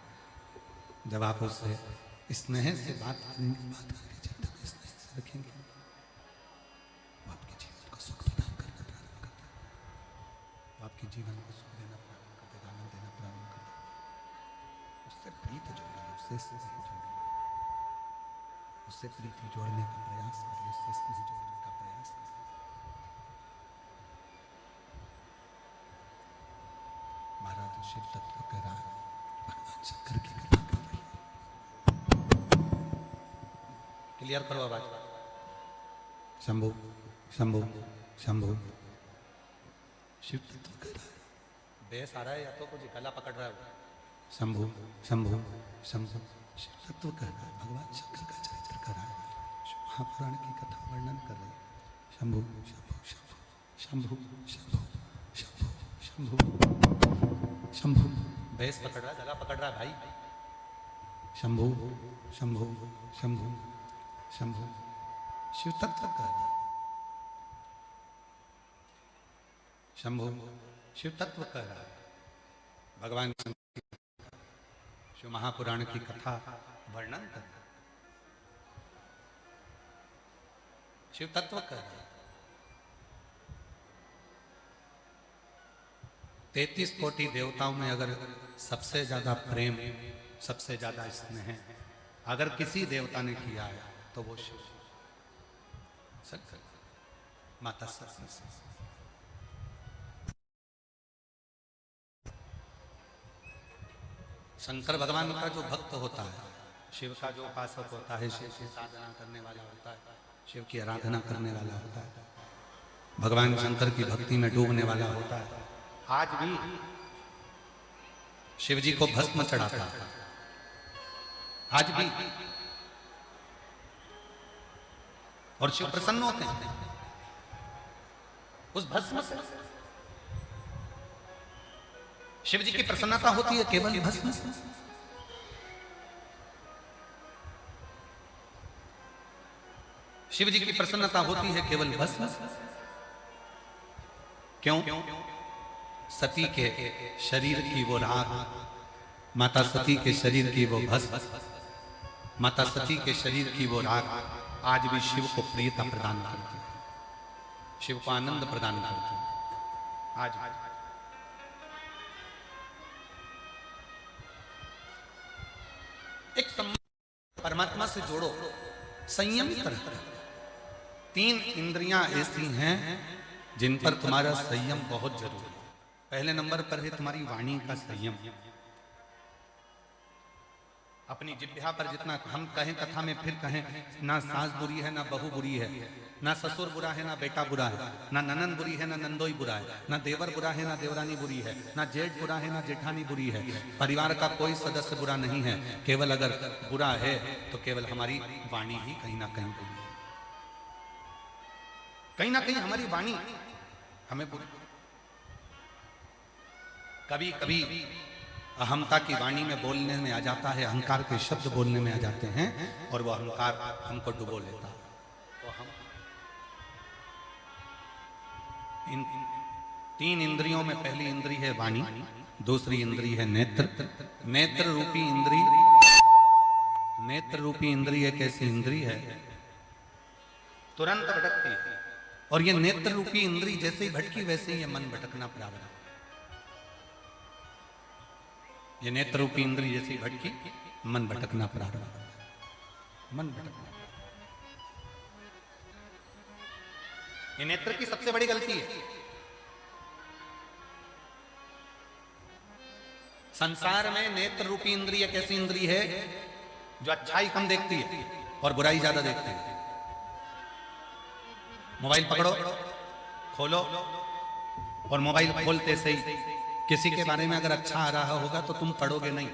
Speaker 1: जब आप उससे स्नेह से बात करेंगे, जब तक स्नेह से रखेंगे, आपके जीवन को सुख जीवन को सुख देना प्रारंभ कर देगा, आनंद देना प्रारंभ कर देगा। उससे प्रीत जोड़िए, उससे स्नेह जोड़िए, उससे प्रीति जोड़ने का प्रयास करिए, उससे स्नेह जोड़ने का प्रयास करिए। महाराज तो शिव तत्व कह रहा है, भगवान शंकर की कथा कर रही है। क्लियर करो आवाज। शंभु शंभु शंभु शिव तत्व कह रहा है। बेस आ रहा है या तो कुछ गला पकड़ रहा है। शंभु शंभु शंभु शिव तत्व कह रहा है, भगवान शंकर का चरित्र कर रहा है, महापुराण की कथा वर्णन कर रहे हैं। शंभु शंभु शंभु शंभु शंभु शंभु शंभु बेस पकड़ रहा है, गला पकड़ रहा है भाई। शंभु शंभु शंभु शंभु शिव तत्व कह रहा है। शंभु शिव तत्व कह रहा है, भगवान शिव महापुराण की कथा वर्णन कर रहा है। शिव तत्व कह रहा है। 33 कोटि देवताओं में अगर सबसे ज्यादा प्रेम, सबसे ज्यादा स्नेह अगर किसी देवता ने किया है तो वो शिव माता सरस्वती। शंकर भगवान का जो भक्त होता है, शिव का जो उपासक होता है, शिव की साधना करने वाला होता है, शिव की आराधना करने वाला होता है, भगवान शंकर की भक्ति में डूबने वाला होता है, आज भी शिव जी को भस्म चढ़ाता है। आज भी और शिव प्रसन्न होते हैं उस भस्म से। शिव जी की प्रसन्नता होती है केवल भस्म से। शिव जी की प्रसन्नता होती है केवल भस्म से। क्यों? सती के शरीर की वो राख, माता सती के शरीर की वो भस्म, माता सती के शरीर की वो राख आज भी शिव को प्रियता प्रदान करती है, शिव को आनंद प्रदान करती है। आज एक परमात्मा से जोड़ो, संयमित करो। 3 इंद्रियां ऐसी हैं जिन पर तुम्हारा संयम बहुत जरूरी है। पहले नंबर पर है तुम्हारी वाणी का संयम। अपनी जिह्वा पर जितना हम कहें कथा में फिर कहें, ना सास बुरी है ना बहू बुरी है, ना ससुर बुरा है ना बेटा बुरा है, ना ननन बुरी है ना नंदोई बुरा है, ना देवर बुरा है ना देवरानी बुरी है, ना जेठ बुरा है ना जेठानी बुरी है। परिवार का कोई सदस्य बुरा नहीं है, केवल अगर बुरा है तो केवल हमारी वाणी ही कहीं ना कहीं बुरी है। कहीं ना कहीं हमारी वाणी हमें बुरी। कभी कभी अहमता की वाणी में बोलने में आ जाता है, अहंकार के शब्द बोलने में आ जाते हैं और वो अहंकार हमको डुबो लेता है। तो हम इन 3 इंद्रियों में पहली इंद्री है वाणी, दूसरी इंद्री है नेत्र। नेत्र रूपी इंद्री, नेत्र रूपी इंद्री एक ऐसी इंद्री है तुरंत भटकती है, और ये नेत्र रूपी इंद्री जैसे ही भटकी वैसे ही ये मन भटकना प्रारंभ। ये नेत्र रूपी इंद्री जैसी भटकी मन भटकना प्रारंभ, मन भटकना। ये नेत्र की सबसे बड़ी गलती है। संसार में नेत्र रूपी इंद्री एक ऐसी इंद्री है जो अच्छाई कम देखती है और बुराई ज्यादा देखती है। मोबाइल पकड़ो, खोलो, और मोबाइल खोलते से ही किसी के बारे में अगर अच्छा आ रहा होगा तो तुम पढ़ोगे नहीं,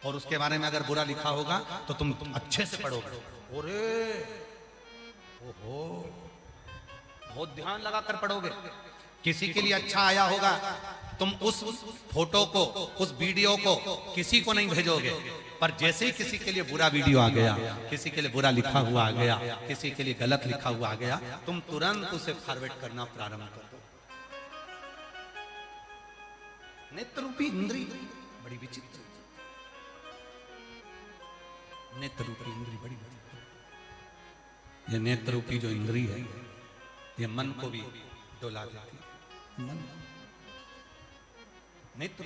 Speaker 1: और उसके बारे में अगर बुरा लिखा होगा तो तुम अच्छे से पढ़ोगे। अरे ओहो, बहुत ध्यान लगाकर पढ़ोगे। किसी के लिए अच्छा आया होगा तुम उस फोटो को, उस वीडियो को किसी को नहीं भेजोगे, पर जैसे ही किसी के लिए बुरा वीडियो आ गया, किसी के लिए बुरा लिखा हुआ आ गया, किसी के लिए गलत लिखा हुआ आ गया, तुम तुरंत उसे फॉरवर्ड करना प्रारंभ कर दो। नेत्र रूपी इंद्री बड़ी विचित्र, नेत्र रूपी इंद्री बड़ी विचित्र। ये नेत्र रूपी जो इंद्री है ये मन को भी डोला देती है। मन नेत्र।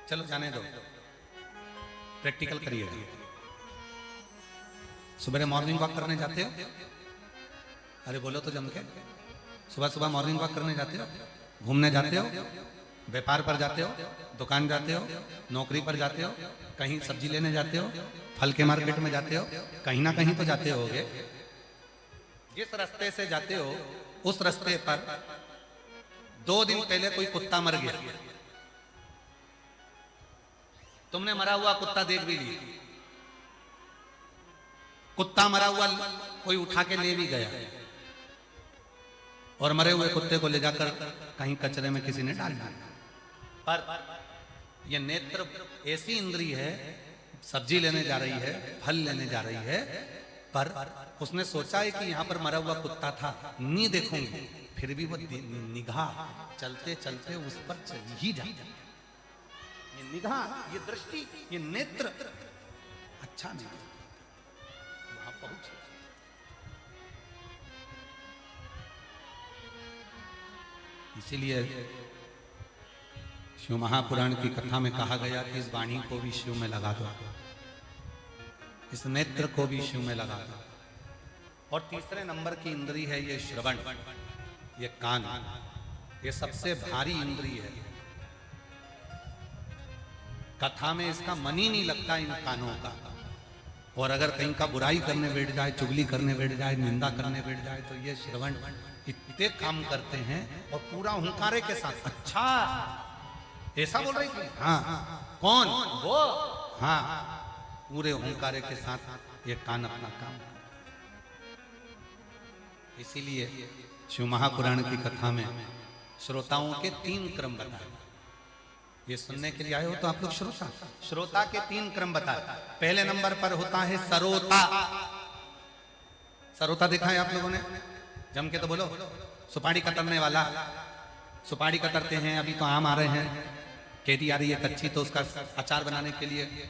Speaker 1: चलो जाने दो, प्रैक्टिकल करिएगा। सुबह मॉर्निंग वॉक करने जाते हो? अरे बोलो तो जम के। सुबह सुबह मॉर्निंग वॉक करने जाते हो? घूमने जाते हो? व्यापार पर जाते हो? दुकान जाते हो? नौकरी पर जाते हो? कहीं सब्जी लेने जाते हो? फल के मार्केट में जाते हो? कहीं ना कहीं तो जाते होगे। जिस रास्ते से जाते हो उस रास्ते पर 2 दिन पहले कोई कुत्ता मर गया, तुमने मरा हुआ कुत्ता देख भी लिया। कुत्ता मरा हुआ कोई उठा के ले भी गया और मरे हुए कुत्ते को ले जाकर कहीं कचरे में किसी ने डाल दिया। पर यह नेत्र ऐसी इंद्री है, सब्जी लेने जा रही है, फल लेने जा रही है, पर उसने सोचा है कि यहां पर मरा हुआ कुत्ता था, नहीं देखूंगी, फिर भी वो निगाह चलते चलते उस पर चली ही जाती। ये निगाह, ये दृष्टि, ये नेत्र अच्छा नहीं, वहां पहुंचे। इसीलिए शिव महापुराण की कथा में कहा गया कि इस वाणी को भी शिव में लगा दो, इस नेत्र को भी शिव में लगा दो। और तीसरे नंबर की इंद्री है ये श्रवण, ये कान, ये सबसे भारी इंद्री है। कथा में इसका मन ही नहीं लगता इन कानों का, और अगर कहीं का बुराई करने बैठ जाए, चुगली करने बैठ जाए, निंदा करने बैठ जाए, तो ये श्रवण इतने काम करते हैं। और पूरा हुंकारे के साथ, अच्छा ऐसा बोल रही थी, हाँ कौन वो, हाँ, पूरे हुंकारे के साथ ये कान अपना काम। इसीलिए शिव महापुराण की कथा में श्रोताओं के 3 क्रम बताए। ये सुनने के लिए आए हो तो आप लोग श्रोता, श्रोता के 3 क्रम बताए। पहले नंबर पर होता है सरोता। सरोता देखा है आप लोगों ने? जम के तो बोलो। सुपारी कतरने वाला, सुपारी कतरते हैं, अभी तो आम आ रहे हैं, कैदी आ रही है कच्ची, तो उसका अचार बनाने के लिए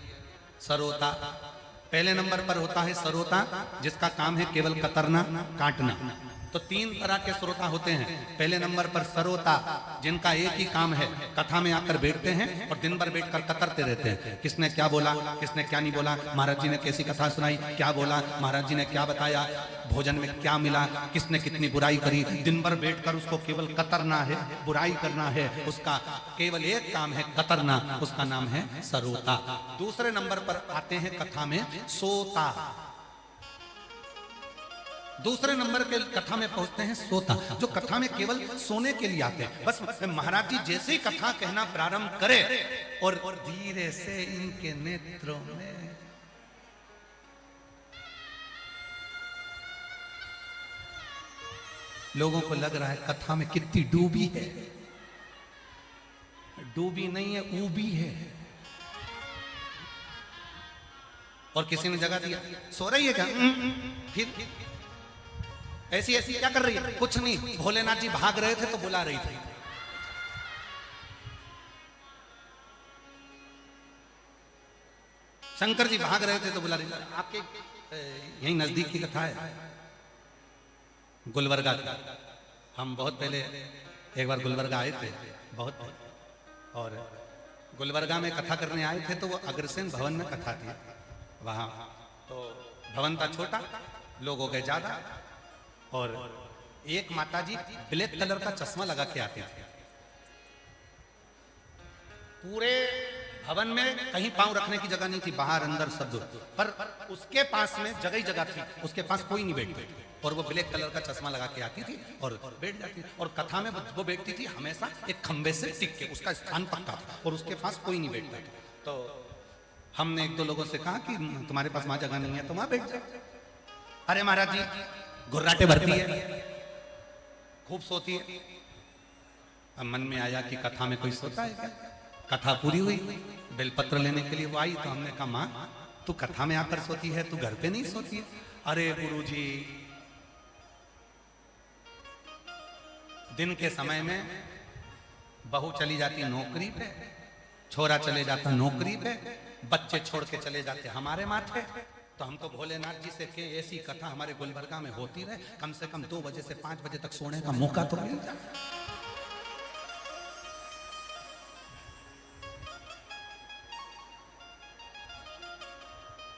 Speaker 1: सरोता। पहले नंबर पर होता है सरोता, जिसका काम है केवल कतरना, काटना। तो 3 तरह के श्रोता होते हैं। पहले नंबर पर सरोता, जिनका एक ही काम है, कथा में आकर बैठते हैं और दिन भर बैठकर कतरते रहते हैं। किसने क्या बोला, किसने क्या नहीं बोला, महाराज जी ने कैसी कथा सुनाई, क्या बोला, महाराज जी ने क्या बताया, भोजन में क्या मिला, किसने कितनी बुराई करी। दिन भर बैठकर उसको केवल कतरना है, बुराई करना है, उसका केवल एक काम है कतरना, उसका नाम है सरोता। दूसरे नंबर पर आते हैं कथा में सोता। दूसरे नंबर के कथा में पहुंचते हैं सोता, जो कथा में केवल सोने के लिए आते हैं। बस महाराज जी जैसे ही कथा कहना प्रारंभ करे और धीरे से इनके नेत्रों में लोगों को लग रहा है कथा में कितनी डूबी है। डूबी नहीं है, ऊबी है। और किसी ने जगह दिया, सो रही है क्या? फिर ऐसी ऐसी क्या कर रही है? कुछ नहीं, भोलेनाथ जी भाग रहे थे तो बुला रही थी। शंकर जी भाग रहे थे तो बुला रही थी। आपके यही नजदीक की कथा है, गुलबर्गा की। हम बहुत पहले एक बार गुलबर्गा आए थे, बहुत, और गुलबर्गा में कथा करने आए थे, तो वो अग्रसेन भवन में कथा थी। वहां तो भवन था छोटा, लोग हो गए ज्यादा, और एक माताजी ब्लैक कलर का चश्मा लगा के आती थी। पूरे भवन में कहीं पांव रखने की जगह नहीं थी, बाहर अंदर सब दूर, पर उसके पास में जगह ही जगह थी, उसके पास कोई नहीं बैठते, और वो ब्लैक कलर का चश्मा लगा के आती थी और बैठ जाती थी। और कथा में वो बैठती थी हमेशा एक खंबे से टिक के, उसका स्थान पक्का था और उसके पास कोई नहीं बैठता था। तो हमने 1-2 लोगों से कहा कि तुम्हारे पास वहां जगह नहीं है तो वहां बैठ जाओ। अरे महाराज जी घुर्राटे भरती है, खूब सोती है। अब मन में आया कि कथा में कोई सोता है क्या? कथा पूरी हुई, बेलपत्र लेने के लिए वो आई, तो हमने कहा माँ तू कथा में आकर सोती है, तू घर पे नहीं सोती है? अरे गुरुजी, दिन के समय में बहू चली जाती नौकरी पे, छोरा चले जाता नौकरी पे, बच्चे छोड़ के चले जाते हमारे माथे, तो हम तो भोलेनाथ जी से के ऐसी कथा हमारे गुलबर्गा में होती रहे, कम से कम 2 बजे से 5 बजे तक सोने का मौका तो मिल जाए।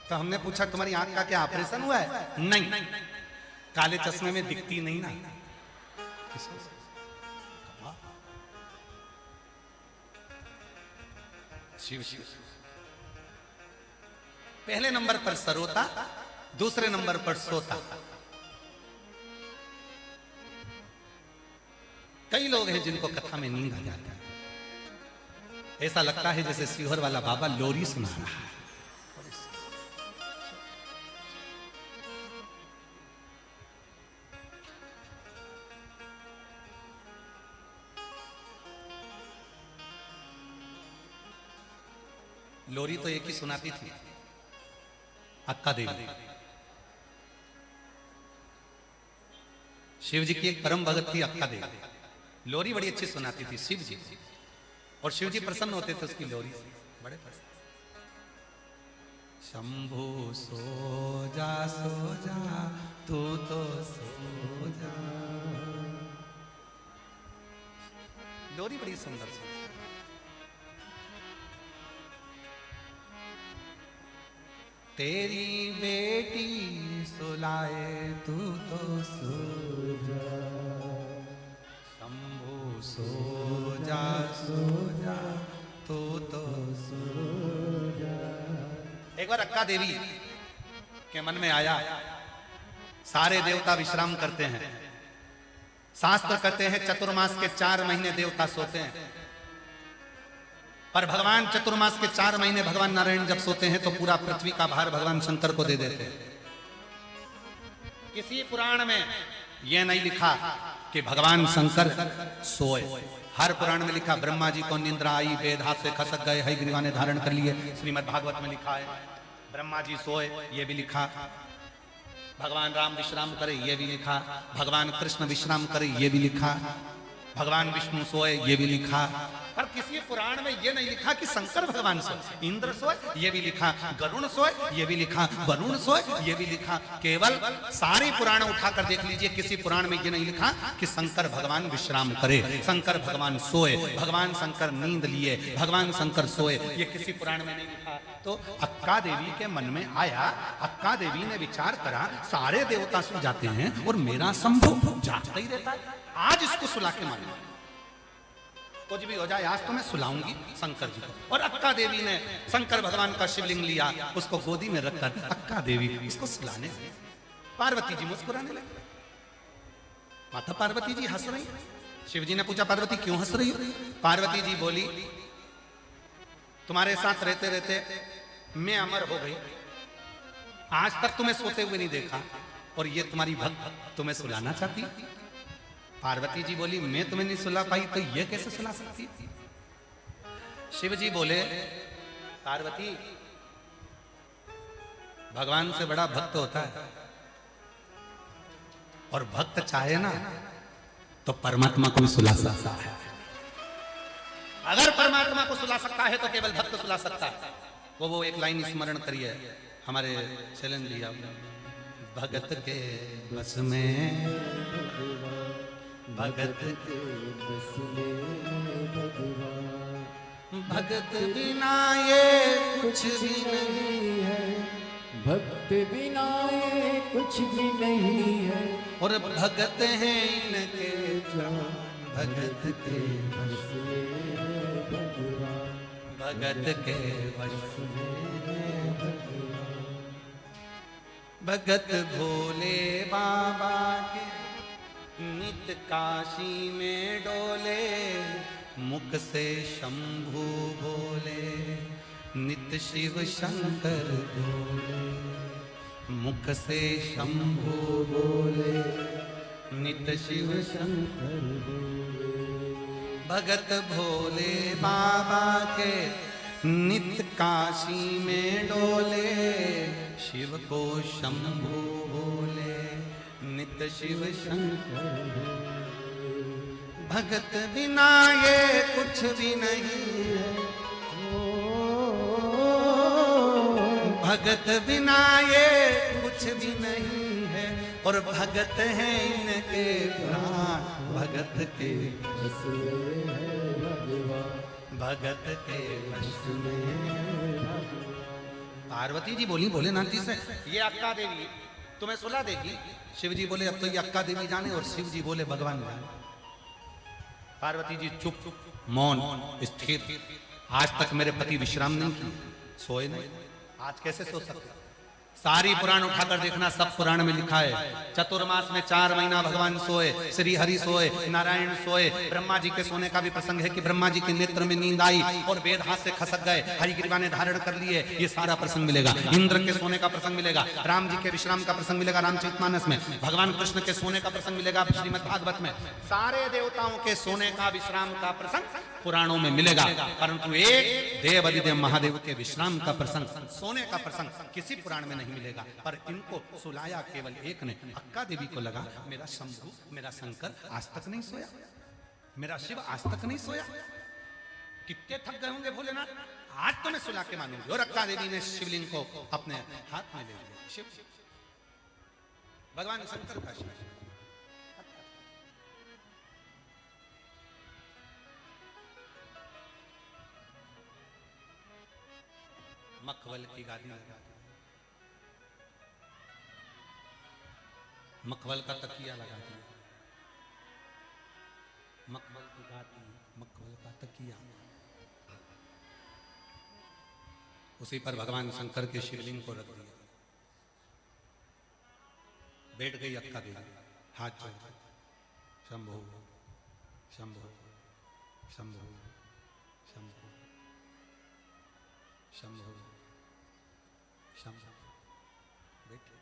Speaker 1: तो हमने पूछा तुम्हारी आंख का क्या ऑपरेशन हुआ है? नहीं, काले चश्मे में दिखती नहीं ना। शिव शिव। पहले नंबर पर सरोता, दूसरे नंबर पर सोता। कई लोग हैं जिनको कथा में नींद आ जाती है, ऐसा लगता है जैसे सीहोर वाला बाबा लोरी सुना रहा है। लोरी तो एक ही सुनाती थी, अक्का देवी। शिव जी की एक परम भगत थी अक्का देवी। लोरी बड़ी अच्छी सुनाती थी शिव जी, और शिव जी प्रसन्न होते थे उसकी लोरी से, बड़े प्रसन्न। शंभु सो जा तू तो सो जा। लोरी बड़ी सुंदर सुंदर। तेरी बेटी सुलाए तू तो सो जा, शंभु सो जा तू तो सो जा। एक बार अक्का देवी के मन में आया, सारे देवता विश्राम करते हैं, शास्त्र कहते हैं चतुर्मास के 4 महीने देवता सोते हैं, पर भगवान चतुर्मास के 4 महीने भगवान नारायण जब सोते हैं तो पूरा पृथ्वी का भार भगवान शंकर को दे देते हैं। किसी पुराण में यह नहीं लिखा कि भगवान शंकर सोए। हर पुराण में लिखा ब्रह्मा जी को निंद्रा आई, वेद हाथ से खसक गए, हयग्रीवा ने धारण कर लिए। श्रीमद् भागवत में लिखा है ब्रह्मा जी सोए, यह भी लिखा। भगवान राम विश्राम करे, यह भी लिखा। भगवान कृष्ण विश्राम करे, यह भी लिखा। भगवान विष्णु सोए, यह भी लिखा। पर किसी पुराण में यह नहीं लिखा कि शंकर भगवान सोए। इंद्र सोए, यह भी लिखा। गरुण सोए, यह भी लिखा। वरुण सोए, यह भी लिखा। केवल सारे पुराण उठाकर देख लीजिए, किसी पुराण में यह नहीं लिखा कि शंकर भगवान विश्राम करे, शंकर भगवान सोए, भगवान शंकर नींद लिए, भगवान शंकर सोए, यह किसी पुराण में नहीं लिखा। तो अक्का देवी के मन में आया, अक्का देवी ने विचार करा, सारे देवता सो जाते हैं और मेरा शंभु जागता ही रहता है, आज इसको सुला के मारूं। कुछ भी हो जाए, आज तो मैं सुलाऊंगी शंकर जी को। और अक्का देवी ने शंकर भगवान का शिवलिंग लिया, उसको गोदी में रखकर अक्का देवी इसको सुलाने लगी। पार्वती जी मुस्कुराने लगी। माता पार्वती जी हंस रही। शिव जी ने पूछा पार्वती क्यों हंस रही हो? पार्वती जी बोली तुम्हारे साथ रहते रहते मैं अमर हो गई, आज तक तुम्हें सोते हुए नहीं देखा, और ये तुम्हारी भक्त तुम्हें सुलाना चाहती। पार्वती जी बोली मैं तुम्हें नहीं सुला पाई तो ये कैसे सुला सकती? शिव जी बोले पार्वती भगवान से बड़ा भक्त होता है, और भक्त चाहे ना तो परमात्मा को भी सुला सकता है। अगर परमात्मा को सुला सकता है तो केवल भक्त सुला सकता है। वो एक लाइन स्मरण करिए हमारे चैलेंज दिया, भगत के बस में, भगत के बस में भगवान, भगत बिना ये कुछ भी नहीं है,
Speaker 2: भक्त बिना ये कुछ भी नहीं है,
Speaker 1: और भगत हैं इनके जान, भगत के
Speaker 2: बस में भगवान,
Speaker 1: भगत के वश में भगवान। भगत भोले बाबा के नित काशी में डोले, मुख से शंभु बोले, नित शिव शंकर बोले, मुख से शंभु बोले, नित शिव शंकर बोले। भगत भोले बाबा के नित काशी में डोले, शिव को शंभु बोले, नित शिव शंकर बोले। भगत बिना ये कुछ भी नहीं है, भगत बिना ये कुछ भी नहीं है, और भगत हैं इनके प्राण, भगत के भगत के वश में। पार्वती जी बोली भोलेनाथ जी से, ये अक्का देवी तुम्हें सुला देगी। शिव जी बोले अब तो ये अक्का देवी जाने, और शिव जी बोले भगवान जाने। पार्वती जी चुप मौन स्थिर। आज तक मेरे पति विश्राम नहीं किए, सोए नहीं, आज कैसे सो सकते? सारी पुराण उठाकर देखना, सब पुराण में लिखा है। चतुर्मास में 4 महीना भगवान सोए, श्री हरि सोए, नारायण सोए। ब्रह्मा जी के सोने का भी प्रसंग है कि ब्रह्मा जी के नेत्र में नींद आई और वेद हाथ से खसक गए, हरिग्रीवा ने धारण कर लिए। ये सारा प्रसंग मिलेगा। इंद्र के सोने का प्रसंग मिलेगा, राम जी के विश्राम का प्रसंग मिलेगा रामचरितमानस में, भगवान कृष्ण के सोने का प्रसंग मिलेगा श्रीमद् भागवत में। सारे देवताओं के सोने का विश्राम का प्रसंग पुराणों में मिलेगा, परंतु एक देव अधिदेव महादेव के विश्राम का प्रसंग, सोने का प्रसंग किसी पुराण में नहीं मिलेगा। पर इनको सुलाया केवल एक ने। अक्का देवी को लगा मेरा शंभु, मेरा शंकर आज तक नहीं सोया, मेरा शिव आज तक नहीं सोया। कितने थक गए होंगे भोलेनाथ, आज तो मैं सुला के मानूंगी। और अक्का देवी ने शिवलिंग को अपने हाथ में ले लिया। शिव भगवान शंकर का शिव। मखवल की गादी लगा दी, मखवल का तकिया लगा दिया, मखवल की गादी, मखवल का तकिया। उसी पर भगवान शंकर के शिवलिंग को रख दिया। बैठ गई अक्का देवी, हाथ जोड़, शंभो शंभो शंभो शंभो शंभो शंभो। बैठे,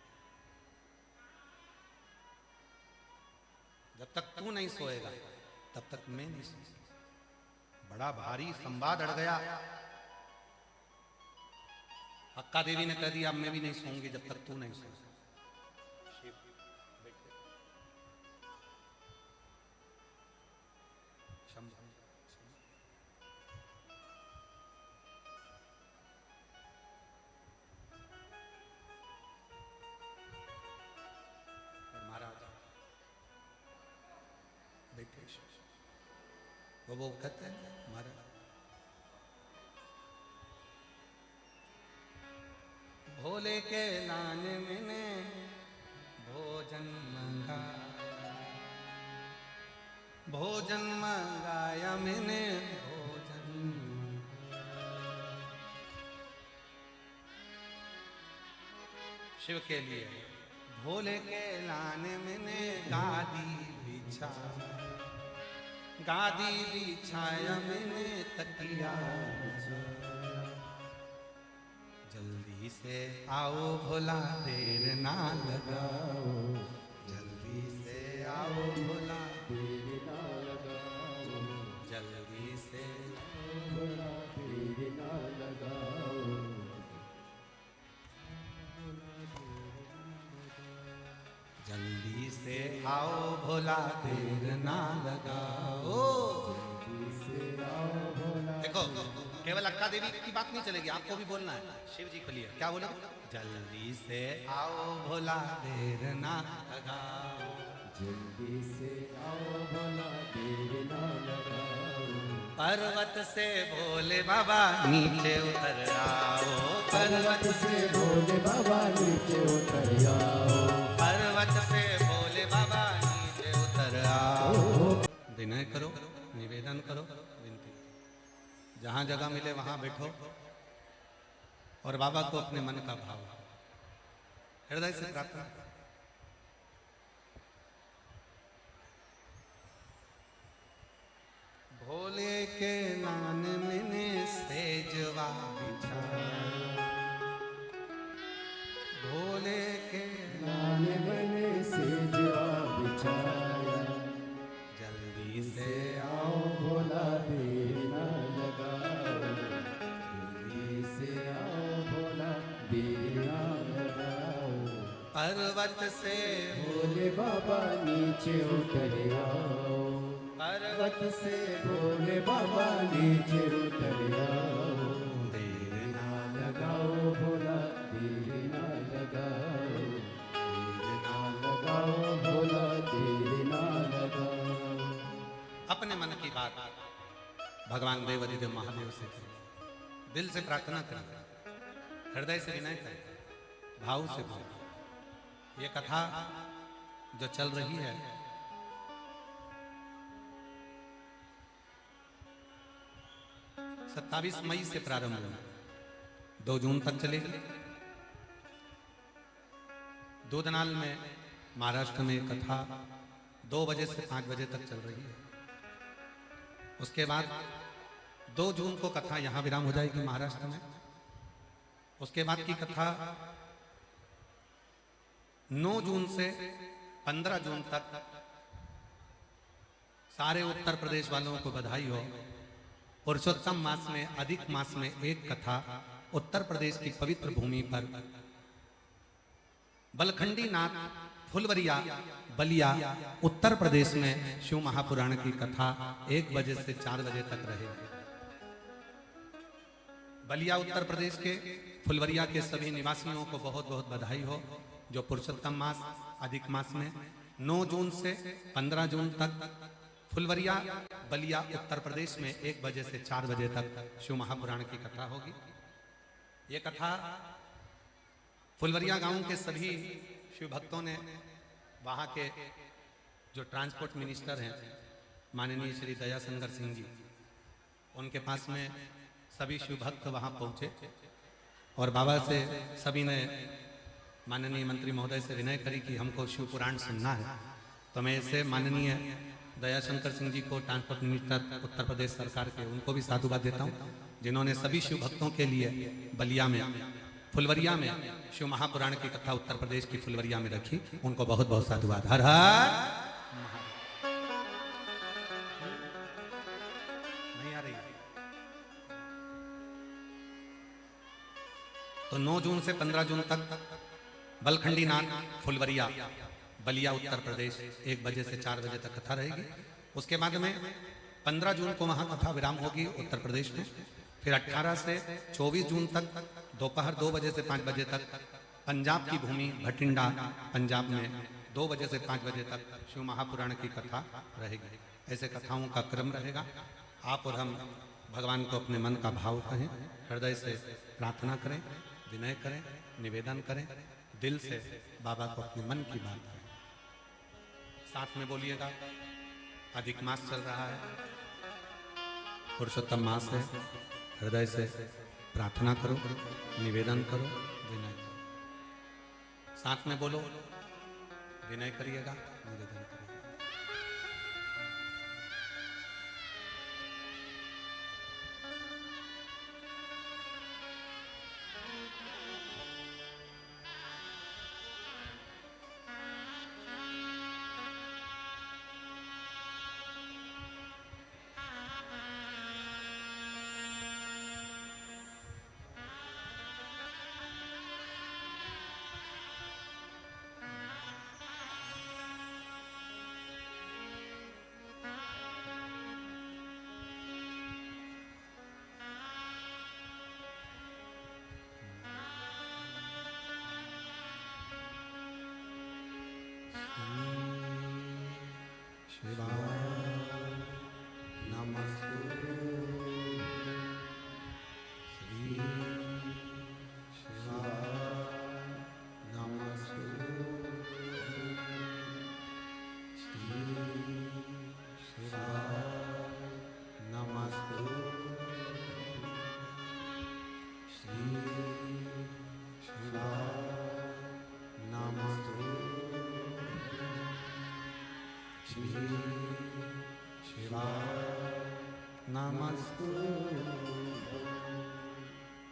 Speaker 1: जब तक तू नहीं सोएगा तब तक मैं नहीं सोऊंगा। बड़ा भारी संवाद अड़ गया। अक्का देवी ने कह दिया अब मैं भी नहीं सोऊंगी जब तक तू नहीं सोएगा। वो कहते हैं महाराज भोले के लाने मैंने भोजन मंगा, भोजन मंगाया मैंने भोजन। शिव के लिए भोले के लाने मैंने गादी बिछा, गादी बिछाया मैंने तकिया। जल्दी से आओ भोला देर ना लगाओ, जल्दी से आओ भोला देर ना लगाओ, जल्दी से आओ भोला देर ना लगाओ। जल्दी से आओ भोला देर ना लगाओ। देखो केवल अक्का देवी की बात नहीं चलेगी, आपको भी बोलना है। शिव जी के लिए क्या बोले? जल्दी से आओ भोला देर ना लगाओ, जल्दी से आओ भोला देर ना लगाओ। पर्वत से भोले बाबा नीचे उतर आओ, पर्वत से भोले बाबा नीचे उतर आओ, पर्वत से भोले बाबा नीचे उतर आओ। विनय करो, निवेदन करो, विनती। जहां जगह मिले वहां बैठो और बाबा को अपने मन का भाव हृदय से प्रार्थना। भोले के नान मैंने सेजवा बिछाया, भोले के नान मैंने सेजवा बिछाया। जल्दी से आओ भोला देर ना लगाओ, जल्दी से आओ भोला देर ना लगाओ। पर्वत से भोले बाबा नीचे उतर आओ, पर्वत से भोले बाबा नीचे उतर आओ। देर ना लगाओ भोला भगवान देव अधिदेव महादेव से दिल से प्रार्थना करें, हृदय से विनय करें, भाव से भाव। ये कथा जो चल रही है, सत्ताईस मई से प्रारंभ हुई, 2 जून तक चलेगी। दोदनाल में महाराष्ट्र में कथा 2 बजे से 5 बजे तक चल रही है। उसके बाद 2 जून को कथा यहां विराम हो जाएगी महाराष्ट्र में। उसके बाद की कथा 9 जून से 15 जून तक सारे उत्तर प्रदेश वालों को बधाई हो। पुरुषोत्तम मास में, अधिक मास में एक कथा उत्तर प्रदेश की पवित्र भूमि पर बलखंडी नाथ फुलवरिया बलिया उत्तर प्रदेश में शिव महापुराण की कथा 1 बजे से 4 बजे तक रहेगी। बलिया उत्तर प्रदेश के, फुलवरिया के सभी निवासियों को बहुत बहुत बधाई हो, जो पुरुषोत्तम मास अधिक मास में 9 जून से 15 जून तक फुलवरिया बलिया उत्तर प्रदेश में 1 बजे से 4 बजे तक शिव महापुराण की कथा होगी। ये कथा फुलवरिया गांव के सभी शिव भक्तों ने, वहां के जो ट्रांसपोर्ट मिनिस्टर हैं माननीय श्री दयाशंकर सिंह जी, उनके पास में सभी शिव भक्त वहां पहुंचे और बाबा से सभी ने, माननीय मंत्री महोदय से विनय करी कि हमको शिव पुराण सुनना है। तो मैं इसे माननीय दयाशंकर सिंह जी को, ट्रांसपोर्ट मिनिस्टर उत्तर प्रदेश सरकार के, उनको भी साधुवाद देता हूँ, जिन्होंने सभी शिव भक्तों के लिए बलिया में, फुलवरिया में शिव महापुराण की कथा उत्तर प्रदेश की फुलवरिया में रखी। उनको बहुत बहुत साधुवाद। हर हर नहीं आ रही। तो 9 जून से 15 जून तक बलखंडी नाथ फुलवरिया बलिया उत्तर प्रदेश 1 बजे से 4 बजे तक कथा रहेगी। उसके बाद में 15 जून को वहां कथा विराम होगी उत्तर प्रदेश में। फिर 18 से 24 जून तक दोपहर 2 बजे से 5 बजे तक पंजाब की भूमि भटिंडा पंजाब में 2 बजे से 5 बजे तक शिव महापुराण की कथा रहेगी। ऐसे कथाओं का क्रम रहेगा। आप और हम भगवान को अपने मन का भाव कहें, हृदय से प्रार्थना करें, विनय करें, निवेदन करें, दिल से बाबा को अपने मन की बात करें। साथ में बोलिएगा, अधिक मास चल रहा है, पुरुषोत्तम मास है, हृदय से प्रार्थना करो, निवेदन करो, विनय करो। साथ में बोलो, विनय करिएगा, निवेदन करिएगा।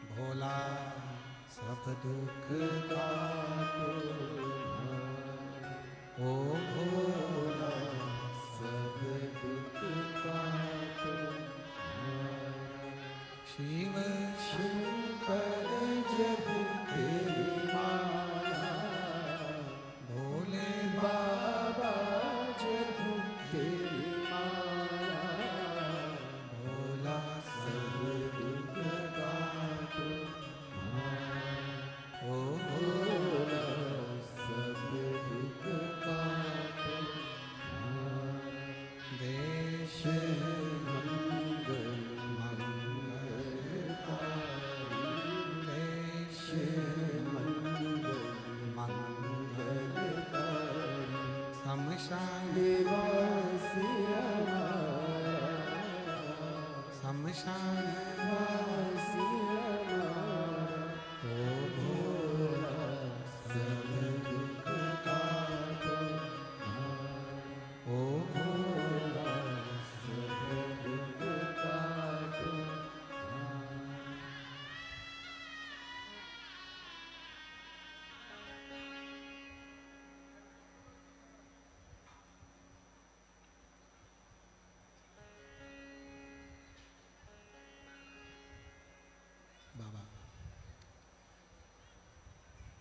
Speaker 1: भोला सब दुख ओ भोला सब दुख शिव शंकर जब तेरी माला, भोले बाबा जब तेरी माला, भोला सब दुख काटो ओ भोला सब दुख काटो। देश मंगल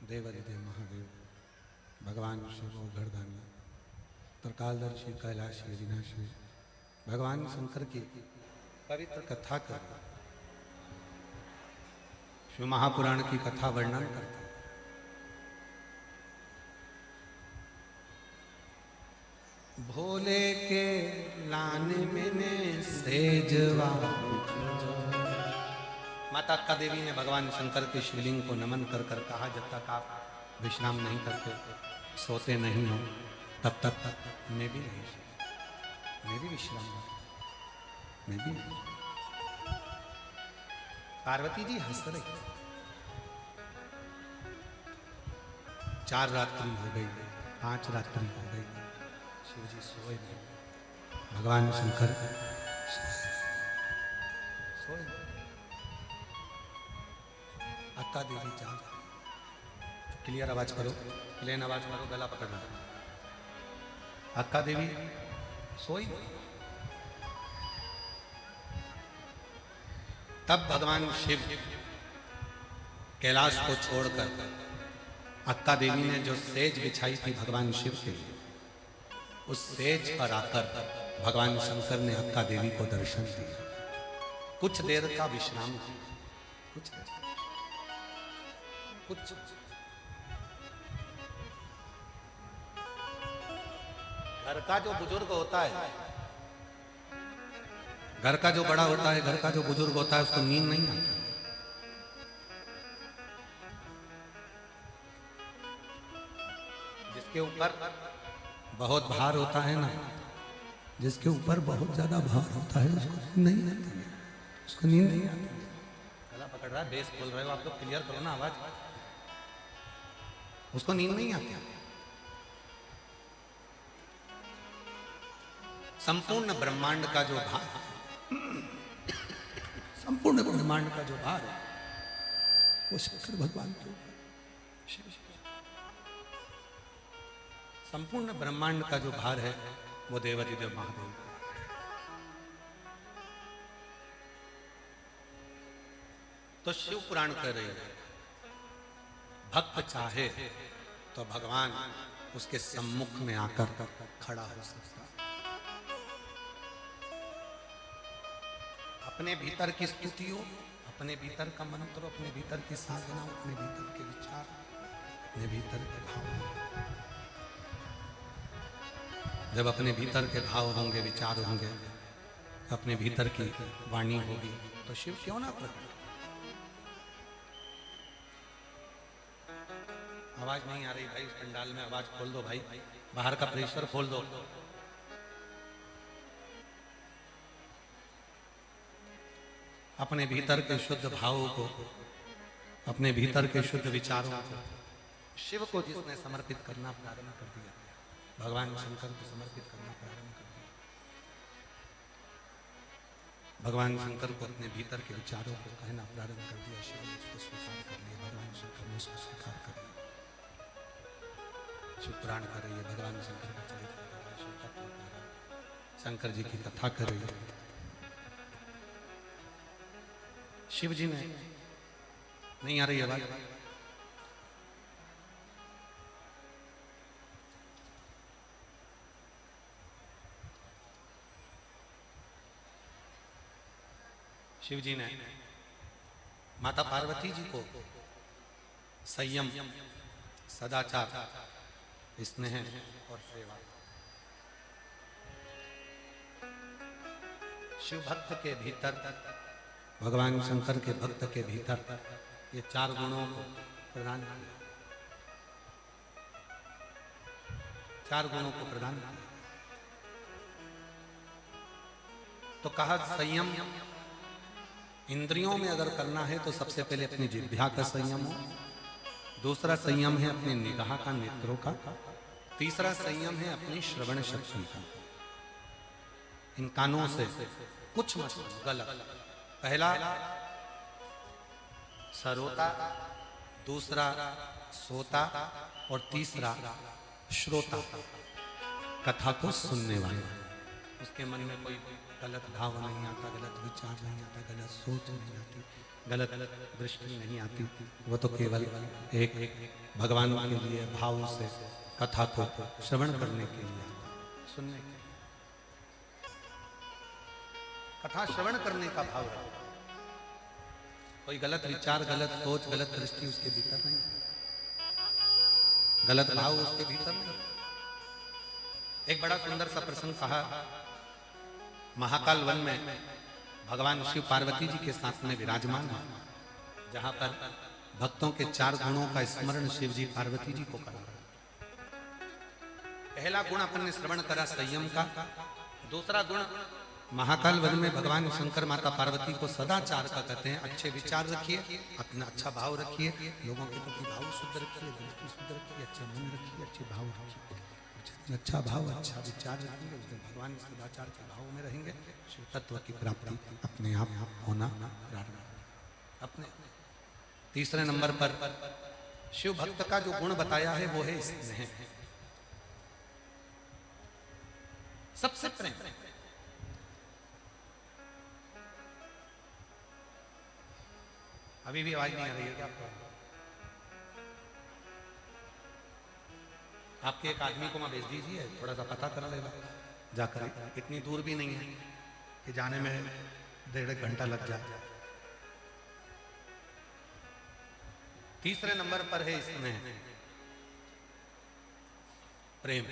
Speaker 1: देवादिदेव महादेव भगवान शिव घरदानी त्रिकालदर्शी कैलाशी विनाशी भगवान शंकर की पवित्र कथा कर शिव महापुराण की कथा वर्णन करता भोले के लाने में सेजवा। माता अक्का देवी ने भगवान शंकर के शिवलिंग को नमन कर कर कहा, जब तक आप विश्राम नहीं करते, सोते नहीं हो, तब तक मैं भी नहीं, मैं भी विश्राम, मैं भी नहीं। पार्वती जी हंस रही। 4 रात्रि हो गई, 5 रात्रि हो गई, शिव जी सोए नहीं, भगवान शंकर सोए नहीं। अक्का देवी जाग, क्लियर आवाज करो, प्लेन आवाज करो, गला पकड़ना। अक्का देवी सोई। तब भगवान शिव कैलाश को छोड़कर अक्का देवी ने जो सेज बिछाई थी भगवान शिव के लिए, उस सेज पर आकर भगवान शंकर ने अक्का देवी को दर्शन दिया। कुछ देर का विश्राम किया, कुछ देर, कुछ घर का जो बुजुर्ग होता है, घर का जो बड़ा होता है, घर का जो बुजुर्ग होता है, उसको नींद नहीं आती। जिसके ऊपर बहुत भार होता है ना, जिसके ऊपर बहुत ज्यादा भार होता है, उसको नहीं आती, उसको नींद नहीं आती। गला पकड़ रहा है, बेस बोल रहे हो आप लोग, क्लियर करो ना आवाज। उसको नींद नहीं आती। संपूर्ण ब्रह्मांड का जो भार, संपूर्ण ब्रह्मांड का जो भार है, वो शंकर भगवान के ऊपर। संपूर्ण ब्रह्मांड का जो भार है, वो देवादिदेव महादेव। तो शिव पुराण कह रही है, भक्त चाहे तो भगवान उसके सम्मुख में आकर खड़ा हो सकता। अपने भीतर की स्तुतियों, अपने भीतर का मंत्र, अपने भीतर की साधना, अपने भीतर के विचार, अपने भीतर के भाव, जब अपने भीतर के भाव होंगे, विचार होंगे, अपने भीतर की वाणी होगी, तो शिव क्यों ना प्रकट। आवाज नहीं आ रही भाई, इस पंडाल में आवाज खोल दो भाई, बाहर का प्रेशर खोल दो। अपने भीतर के शुद्ध भावों को, अपने भीतर के शुद्ध विचारों को शिव को जिसने समर्पित करना प्रारंभ कर दिया, भगवान शंकर को समर्पित करना प्रारंभ कर दिया, भगवान शंकर को अपने भीतर के विचारों को कहना प्रारंभ कर दिया, शिव ने उसको स्वीकार कर लिया, भगवान शंकर ने उसको स्वीकार कर लिया। शिव पुराण कर रही है, भगवान शंकर का चरित्र कर रहा है, शिव तत्व कर रहा है, शंकर जी की कथा कर रही है। शिव जी ने, नहीं आ रही आवाज, शिव जी ने माता पार्वती जी को संयम, सदाचार, स्नेह और सेवा, शिव भक्त के भीतर, भगवान शंकर के भक्त के भीतर ये 4 गुणों को प्रदान किया, 4 गुणों को प्रदान किया। तो कहा संयम, इंद्रियों में अगर करना है तो सबसे पहले अपनी जिह्वा का संयम हो, दूसरा संयम है अपनी निगाह का, नेत्रों का, तीसरा संयम है अपनी श्रवण शक्ति का। इन कानों से कुछ मत गलत। पहला सरोता, दूसरा सोता और तीसरा श्रोता, कथा को सुनने वाला। उसके मन में कोई गलत भाव नहीं आता, गलत विचार नहीं आता, गलत सोच नहीं आती, गलत दृष्टि नहीं आती। वो तो केवल एक भगवान के लिए भाव से कथा को श्रवण करने के लिए, सुनने के लिए, कथा श्रवण करने का भाव है। कोई गलत विचार, गलत सोच, गलत दृष्टि उसके भीतर नहीं, गलत भाव उसके भीतर नहीं। एक बड़ा सुंदर सा प्रसंग कहा, महाकाल वन में भगवान शिव पार्वती जी के साथ में विराजमान है, जहां पर भक्तों के 4 गुणों का स्मरण शिव जी पार्वती जी को करा। पहला गुण अपन ने श्रवण करा संयम का। दूसरा गुण महाकाल वन में भगवान शंकर माता पार्वती को सदाचार का कहते हैं। अच्छे विचार रखिए, अपना अच्छा भाव रखिए, लोगों के प्रति भाव शुद्ध रखिए, दृष्टि शुद्ध रखिए, अच्छे मन रखिए, अच्छे भाव रखिए। अच्छा भाव, अच्छा विचार रखेंगे, उस दिन भगवान सदाचार के भाव में रहेंगे, शिव तत्व की प्राप्ति अपने आप होना प्रारंभ। अपने तीसरे नंबर पर शिव भक्त का जो गुण बताया है वो है स्नेह, सबसे प्रेम। अभी भी आवाज नहीं आ रही है क्या आपको? आपके एक आदमी को मैं भेज दीजिए, थोड़ा सा पता कर लेगा जाकर। इतनी दूर भी नहीं है कि जाने में 1.5 घंटा लग जाए। तीसरे नंबर पर है इसमें प्रेम।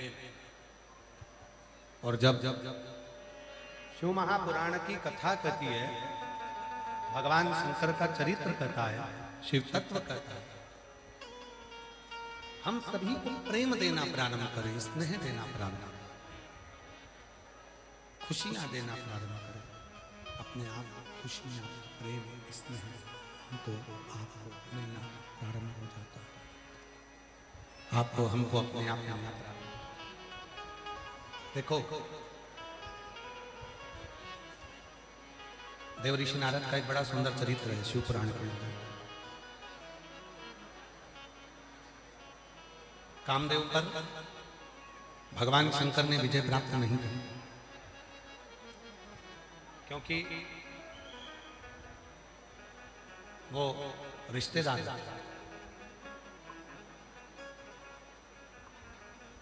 Speaker 1: और जब शिव महापुराण की कथा कहती है, भगवान शंकर का चरित्र कहता है, शिव तत्व कहता है, हम सभी को प्रेम देना प्रारंभ करें, स्नेह देना प्रारंभ करें, खुशियां देना प्रारंभ करें। अपने आप खुशियां, प्रेम, स्नेह हमको आपको मिलना प्रारंभ हो जाता है। आपको हमको अपने आप मिलना प्रारंभ। देखो, देव ऋषि नारद का एक बड़ा सुंदर चरित्र है शिव पुराण के अंदर। कामदेव पर भगवान शंकर ने विजय प्राप्त नहीं की, क्योंकि वो रिश्तेदार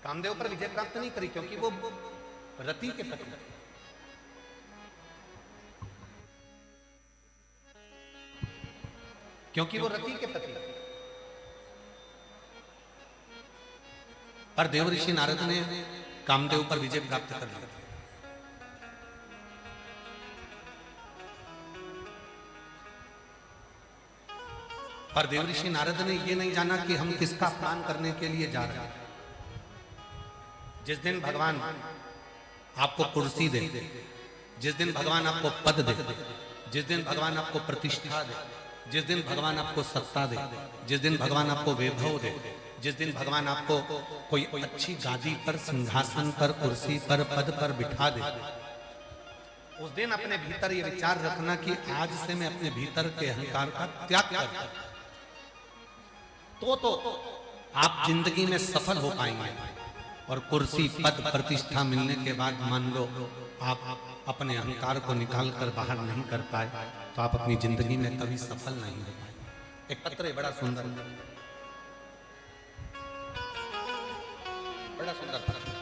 Speaker 1: कामदेव पर विजय प्राप्त नहीं करी, क्योंकि वो रति के पति, क्योंकि वो रति के पति। पर देव ऋषि नारद ने कामदेव पर विजय प्राप्त कर लिया। पर देव ऋषि नारद ने यह नहीं जाना कि हम किसका अपमान करने के लिए जा रहे हैं। जिस दिन भगवान आपको कुर्सी दे, जिस दिन भगवान आपको पद दे, जिस दिन भगवान आपको प्रतिष्ठा दे, जिस दिन भगवान आपको सत्ता दे, जिस दिन भगवान आपको वैभव दे, जिस दिन भगवान आपको कोई अच्छी गादी पर, सिंहासन पर, कुर्सी पर, पद पर बिठा दे, उस दिन अपने भीतर ये विचार रखना कि आज से मैं अपने भीतर के अहंकार का त्याग करता हूं। तो आप जिंदगी में सफल हो पाएंगे। और कुर्सी, पद, प्रतिष्ठा मिलने के बाद मान लो आप अपने अहंकार को निकाल कर बाहर नहीं कर पाए, तो आप अपनी जिंदगी में कभी सफल नहीं हो पाए। एक पत्र है बड़ा सुंदर, बड़ा सुंदर पत्र।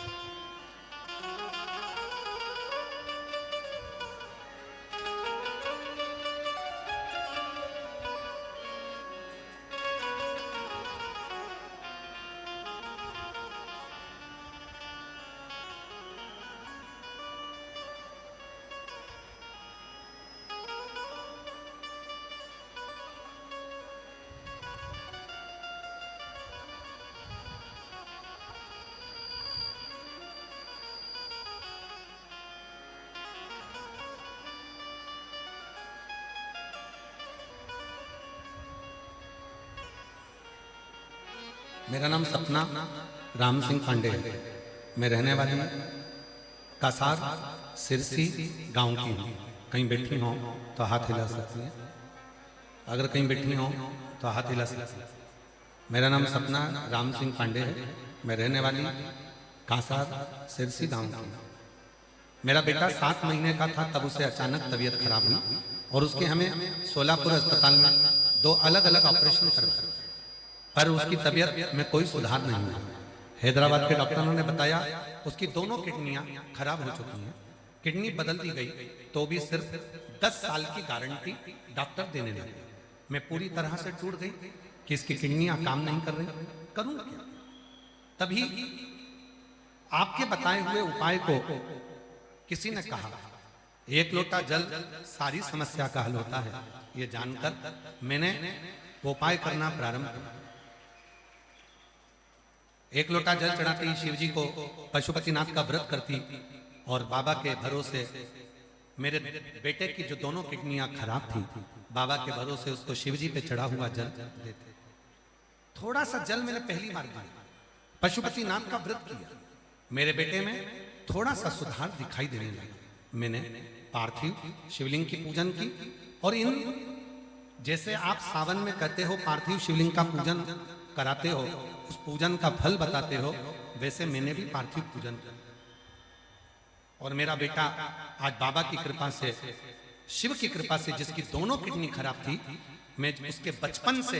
Speaker 1: मेरा नाम सपना राम सिंह पांडे है। मैं रहने वाली कासार सिरसी गांव की हूँ। कहीं बैठी हो तो हाथ हिला सकती है, अगर कहीं बैठी हो तो हाथ हिला सकती है। मेरा नाम सपना राम सिंह पांडे है। मैं रहने वाली कासार सिरसी गांव की। मेरा बेटा 7 महीने का था, तब उसे अचानक तबीयत खराब हुई और उसके हमें सोलापुर अस्पताल में 2 अलग अलग ऑपरेशन करवाए, पर उसकी तबीयत में कोई सुधार नहीं हुआ। हैदराबाद के डॉक्टरों ने बताया उसकी दोनों किडनियां खराब हो चुकी हैं, किडनी बदल दी गई, तो भी सिर्फ 10 साल की गारंटी डॉक्टर देने लगे। मैं पूरी तरह से टूट गई कि इसकी किडनियां काम नहीं कर रही, करूं क्या? तभी आपके बताए हुए उपाय को किसी ने कहा, 1 लोटा जल सारी समस्या का हल होता है। ये जानकर मैंने वो उपाय करना प्रारंभ किया। 1 लोटा जल चढ़ाते ही शिव जी को पशुपतिनाथ का व्रत करती और बाबा के भरोसे मेरे बेटे की जो दोनों किडनियां खराब थी, बाबा के भरोसे उसको शिव जी पे चढ़ा हुआ जल देते। थोड़ा सा जल मैंने पहली बार दिया, पशुपतिनाथ का व्रत किया, मेरे बेटे में थोड़ा सा सुधार दिखाई देने लगा। मैंने पार्थिव शिवलिंग की पूजन की और इन जैसे आप सावन में कहते हो पार्थिव शिवलिंग का पूजन कराते हो, उस पूजन का फल बताते हो, वैसे मैंने भी पार्थिव पूजन किया। और मेरा बेटा आज बाबा की कृपा से, शिव की कृपा से, जिसकी दोनों किडनी खराब थी, मैं उसके बचपन से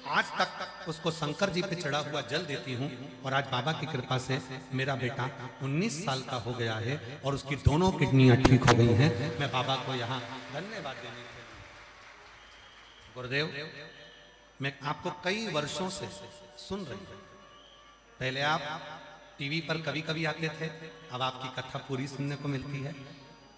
Speaker 1: आज तक उसको शंकर जी पे चढ़ा हुआ जल देती हूँ। और आज बाबा की कृपा से मेरा बेटा 19 साल का हो गया है और उसकी दोनों किडनियां ठीक हो गई हैं। मैं बाबा को यहाँ धन्यवाद देने के लिए, गुरुदेव, मैं आपको कई वर्षों से सुन रही हूँ। पहले आप टीवी पर कभी कभी आते थे, अब आपकी कथा पूरी सुनने को मिलती है।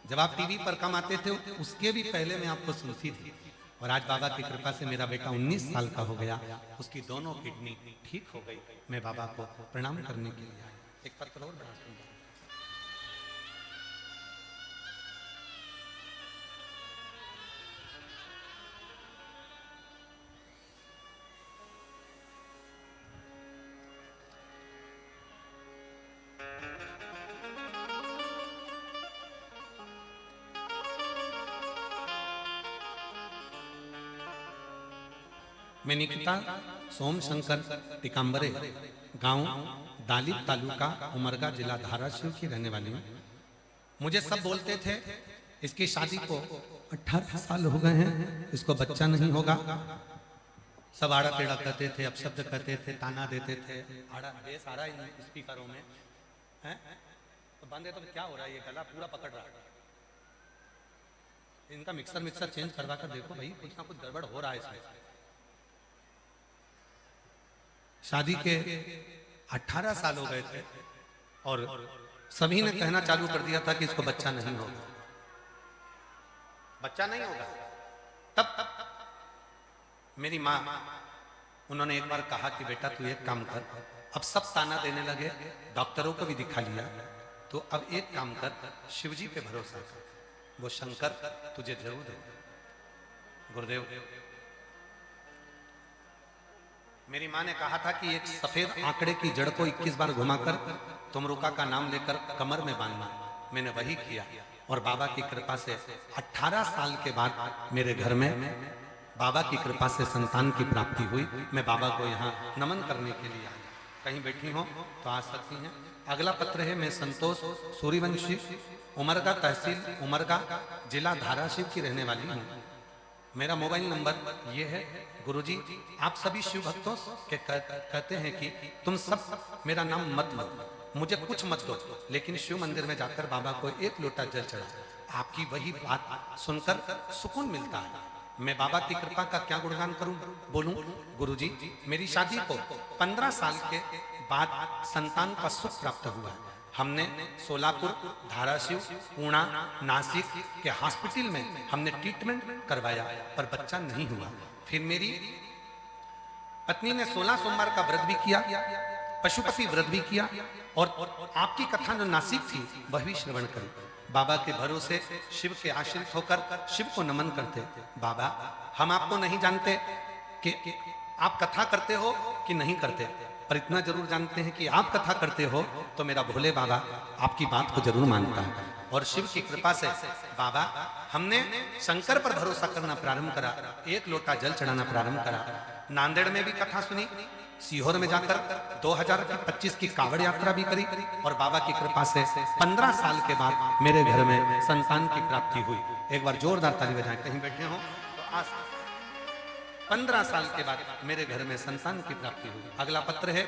Speaker 1: जब आप टीवी पर कम आते थे उसके भी पहले मैं आपको सुनती थी। और आज बाबा की कृपा से मेरा बेटा 19 साल का हो गया, उसकी दोनों किडनी ठीक हो गई। मैं बाबा को प्रणाम करने के लिए आया। एक पत्र और बड़ा सुंदर। मैं निकिता सोम शंकर टिकाम्बरे, गांव दालिब, तालुका उमरगा, जिला धाराशिव की रहने वाली हूँ। मुझे सब बोलते थे इसकी शादी को 18 साल हो गए हैं, इसको बच्चा नहीं होगा। सब आड़ा टेढ़ा कहते थे, अपशब्द कहते थे, ताना देते थे। आड़ा बेस आ रहा है स्पीकरों में है तो बंद है, तो क्या हो रहा है? ये गला पूरा पकड़ रहा है। इनका मिक्सर चेंज करवा कर देखो भाई, कुछ ना कुछ गड़बड़ हो रहा है इसमें। शादी के 18 साल हो गए थे और सभी ने कहना चालू कर दिया था कि इसको बच्चा नहीं होगा, बच्चा नहीं होगा। तब मेरी माँ, उन्होंने एक बार कहा कि बेटा तू एक काम कर, अब सब ताना देने लगे, डॉक्टरों को भी दिखा लिया, तो अब एक काम कर, शिवजी पे भरोसा कर, वो शंकर तुझे जरूर दे। गुरुदेव, मेरी माँ ने कहा था कि एक सफेद आंकड़े की जड़ को 21 बार घुमाकर तुमरुका का नाम लेकर कमर में बांधना। मैंने वही किया और बाबा की कृपा से 18 साल के बाद मेरे घर में बाबा की कृपा से संतान की प्राप्ति हुई। मैं बाबा को यहाँ नमन करने के लिए आया। कहीं बैठी हो तो आ सकती हैं। अगला पत्र है, मैं संतोष सूर्यवंशी, उमरगा तहसील उमरगा, जिला धाराशिव की रहने वाली हूँ। मेरा मोबाइल नंबर ये है। गुरुजी, आप सभी शिव भक्तों के कहते हैं कि तुम सब मेरा नाम मत लो, मुझे कुछ मत दो, लेकिन शिव मंदिर में जाकर बाबा को एक लोटा जल चढ़ा। आपकी वही बात सुनकर सुकून मिलता है। मैं बाबा की कृपा का क्या गुणगान करूं, बोलूं? गुरुजी, मेरी शादी को 15 साल के बाद संतान का सुख प्राप्त हुआ है। हमने सोलापुर, धाराशिव, पुणे, नासिक के हॉस्पिटल में हमने ट्रीटमेंट करवाया पर बच्चा नहीं हुआ। फिर मेरी पत्नी ने 16 सोमवार का व्रत भी किया, पशुपति व्रत भी किया और आपकी कथा जो नासिक थी वह भी श्रवण करी। बाबा के भरोसे शिव के आश्रित होकर शिव को नमन करते। बाबा, हम आपको नहीं जानते कि आप कथा करते हो कि नहीं करते, पर इतना जरूर जानते हैं कि आप कथा करते हो तो मेरा भोले बाबा आपकी बात को जरूर मानता है। और शिव की कृपा से बाबा, हमने शंकर पर भरोसा करना प्रारंभ करा, एक लोटा जल चढ़ाना प्रारंभ करा। नांदेड़ में भी कथा सुनी, सीहोर में जाकर 2025 की कावड़ यात्रा भी करी और बाबा की कृपा से 15 साल के बाद मेरे घर में संतान की प्राप्ति हुई। एक बार जोरदार ताली बजाएं, कहीं बैठे हो तो आज 15 साल के बाद मेरे घर में संतान की प्राप्ति हुई। अगला पत्र है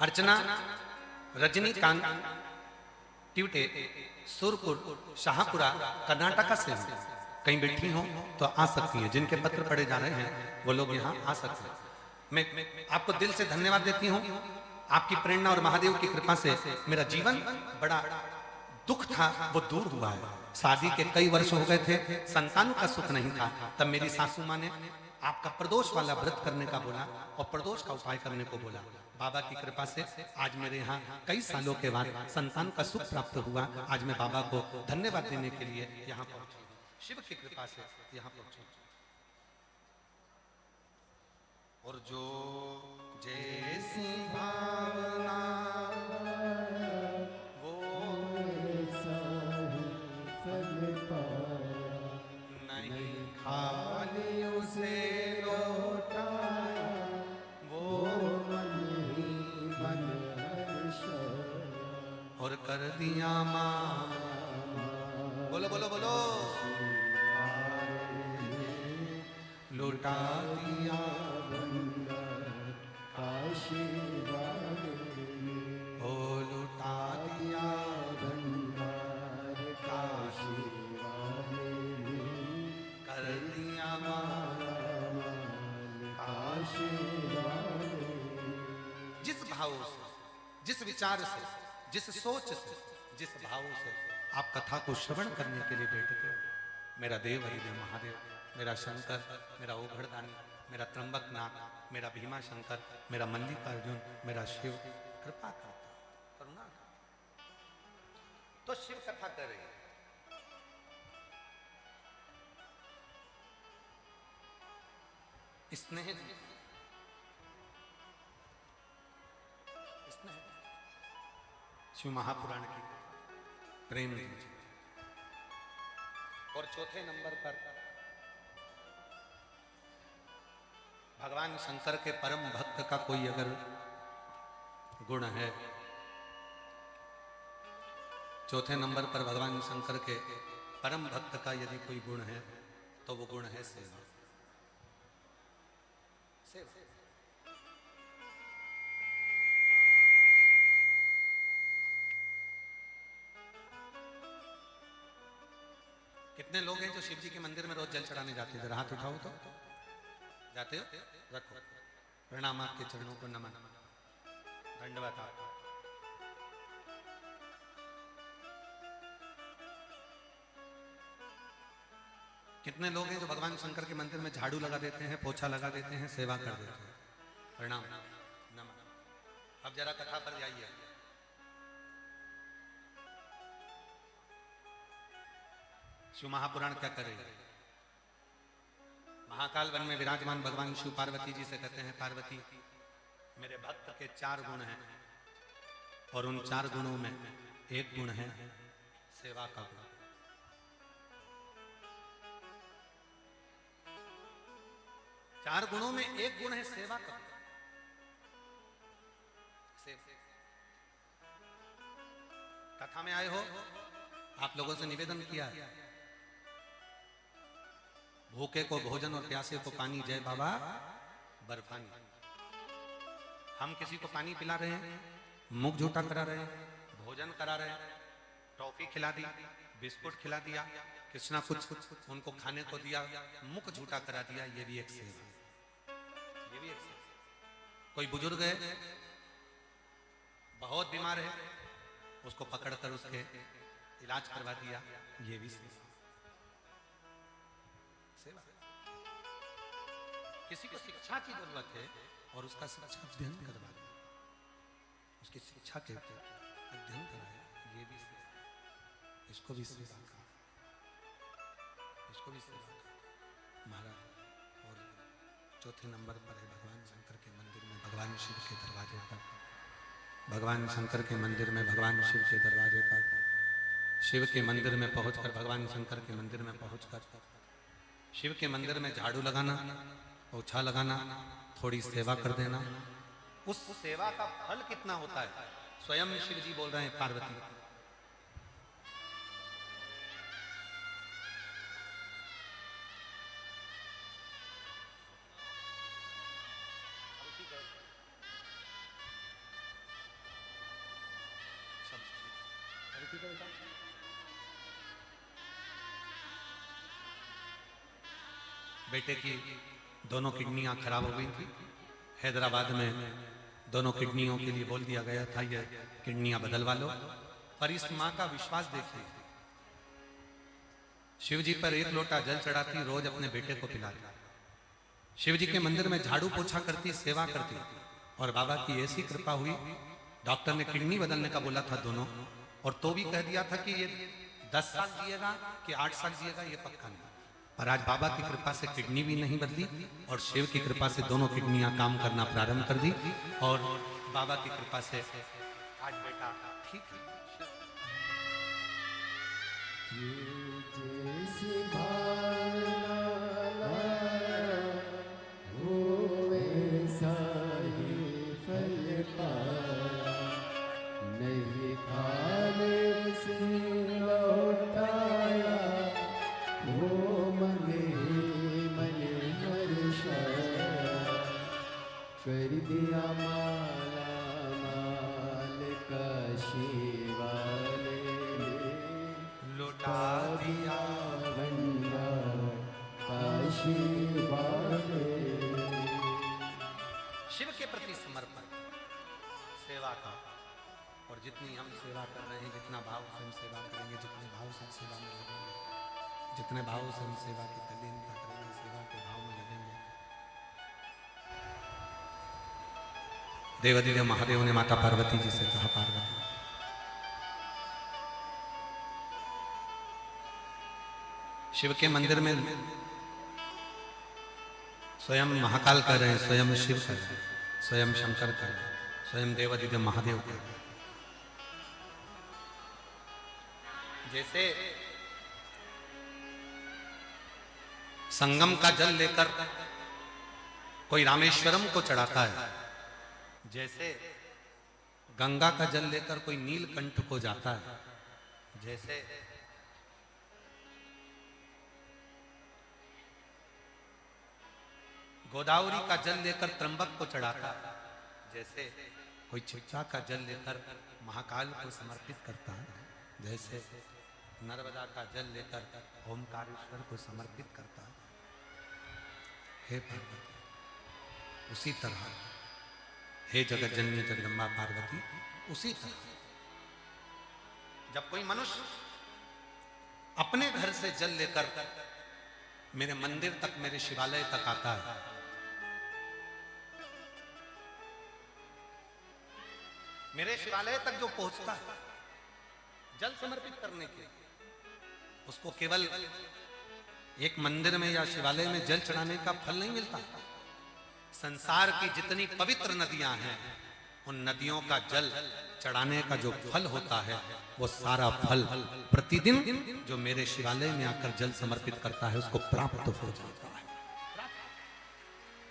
Speaker 1: अर्चना रजनीकांत ट्यूटे, सुरपुर, शाहपुरा, कर्नाटका से कहीं बैठी हो तो आ सकती हैं। जिनके पत्र पढ़े जा रहे हैं वो लोग यहाँ आ सकते हैं। मैं आपको दिल से धन्यवाद देती हूँ। आपकी प्रेरणा और महादेव की कृपा से मेरा जीवन बड़ा दुख था वो दूर हुआ है। शादी के कई वर्ष हो गए थे, संतान का सुख नहीं था। तब मेरी सासू माँ ने आपका प्रदोष वाला व्रत करने का बोला और प्रदोष का उपाय करने को बोला। बाबा की कृपा से आज मेरे यहाँ कई सालों के बाद संतान का सुख प्राप्त हुआ। आज मैं बाबा को धन्यवाद देने के लिए यहाँ पहुंची, शिव की कृपा से यहाँ पहुंची। और जो जैसी भावना वो नहीं खाली उसे लौटाया वो और कर दिया माँ। बोलो बोलो बोलो, लौटा दिया ओ लौटा दिया कर दिया माँ। जिस भाव से, जिस विचार से, जिस सोच से, जिस भाव से आप कथा को श्रवण करने के लिए बैठते हो, मेरा देव हरिदेव महादेव, मेरा शंकर, मेरा ओघड़दानी, मेरा त्र्यंबकनाथ, मेरा भीमा शंकर, मेरा मल्लिकार्जुन, मेरा शिव कृपा करता, करुणा करता। तो शिव कथा कर रही है। स्नेह शिव महापुराण की प्रेम जी। और चौथे नंबर पर भगवान शंकर के परम भक्त का कोई अगर गुण है, चौथे नंबर पर भगवान शंकर के परम भक्त का यदि कोई गुण है तो वो गुण है सेवा। सेवा। कितने लोग हैं जो शिव जी के मंदिर में रोज जल चढ़ाने जाते हैं? जरा हाथ उठाओ तो। जाते हो? रखो। प्रणाम, आपके चरणों को नमन, दंडवत। कितने लोग हैं जो भगवान शंकर के मंदिर में झाड़ू लगा देते हैं, पोछा लगा देते हैं, सेवा कर देते हैं? प्रणाम नमन। अब जरा कथा पर जाइए। शिव महापुराण क्या करे? महाकाल वन में विराजमान भगवान शिव पार्वती जी से कहते हैं, पार्वती मेरे भक्त के 4 गुण हैं और उन 4 गुणों में एक गुण है सेवा का गुण। 4 गुणों में एक गुण है सेवा का। कथा में आए हो, आप लोगों से निवेदन किया, भूखे को भोजन और प्यासे को पानी, जय बाबा बर्फानी। हम किसी को पानी पिला रहे हैं, मुख झूठा करा रहे हैं, भोजन करा रहे हैं, टॉफी खिला दी, बिस्कुट खिला दिया, कुछ ना कुछ उनको खाने को दिया, मुख झूठा करा दिया, ये भी एक सेवा, ये भी एक सेवा। कोई बुजुर्ग है, बहुत बीमार है, उसको पकड़कर उसके इलाज करवा दिया, ये भी सेवा। किसी को शिक्षा की जरूरत है और उसका शिक्षा अध्ययन करवा दिया, उसकी शिक्षा के अध्ययन कराया, ये भी सेवा। इसको भी सेवा का, इसको भी सेवा का महाराज। और चौथे नंबर पर है भगवान शंकर के मंदिर में भगवान शिव के दरवाजे पर, भगवान शंकर के मंदिर में भगवान शिव के दरवाजे पर, शिव के मंदिर में पहुंचकर, भगवान शंकर के मंदिर में पहुंचकर शिव के मंदिर में झाड़ू लगाना, पोछा लगाना, थोड़ी सेवा कर देना, उस सेवा का फल कितना होता है स्वयं शिव जी बोल रहे हैं पार्वती। बेटे की दोनों किडनियां खराब हो गई थी। हैदराबाद में दोनों किडनियों के लिए बोल दिया गया था ये किडनियां बदलवा लो। पर इस मां का विश्वास देखिए, शिव जी पर एक लोटा जल चढ़ाती, रोज अपने बेटे को पिलाती, शिव जी के मंदिर में झाड़ू पोछा करती, सेवा करती। और बाबा की ऐसी कृपा हुई, डॉक्टर ने किडनी बदलने का बोला था दोनों, और तो भी कह दिया था कि ये 10 साल जिएगा कि 8 साल जिएगा ये पक्का नहीं। पर आज बाबा की कृपा से किडनी भी नहीं बदली और शिव की कृपा से दोनों किडनियां काम करना प्रारंभ कर दी, और बाबा की कृपा से आज बेटा ठीक है।
Speaker 2: जैसी भावना हो वैसा ही फल पाया, नहीं खाने से लौटाया, वो मन हर्षाया, कर दिया माला माल का शिवाले,
Speaker 1: लौटा दिया
Speaker 2: भंडार काशी वाले।
Speaker 1: शिव के प्रति समर्पण सेवा का, और जितनी हम सेवा कर रहे हैं, जितना भाव से हम सेवा करेंगे, जितने भाव से हम सेवा में लगेंगे, जितने भाव से हम सेवा की तल्लीनता करेंगे, सेवा के भाव में लगेंगे। देवादिदेव महादेव ने माता पार्वती जी से कहा, पार्वती शिव के मंदिर में स्वयं महाकाल कर रहे हैं, स्वयं शिव कर रहे हैं, स्वयं शंकर कर रहे हैं, स्वयं देवादिदेव महादेव कर रहे हैं। जैसे संगम का जल लेकर कोई रामेश्वरम को चढ़ाता है, जैसे गंगा का जल लेकर कोई नीलकंठ को जाता है, जैसे गोदावरी का जल लेकर त्र्यंबक को चढ़ाता है, जैसे कोई चिट्टा का जल लेकर महाकाल को समर्पित करता है, जैसे नर्मदा का जल लेकर ओमकारेश्वर को समर्पित करता है। हे पार्वती, उसी तरह हे जगत जननी जगदम्बा पार्वती, उसी तरह जब कोई मनुष्य अपने घर से जल लेकर मेरे मंदिर तक, मेरे शिवालय तक आता है, मेरे शिवालय तक जो पहुंचता है जल समर्पित करने के, उसको केवल एक मंदिर में या शिवालय में जल चढ़ाने का फल नहीं मिलता। संसार की जितनी पवित्र नदियां हैं, उन नदियों का जल चढ़ाने का जो फल होता है, वो सारा फल प्रतिदिन जो मेरे शिवालय में आकर जल समर्पित करता है उसको प्राप्त हो जाता है।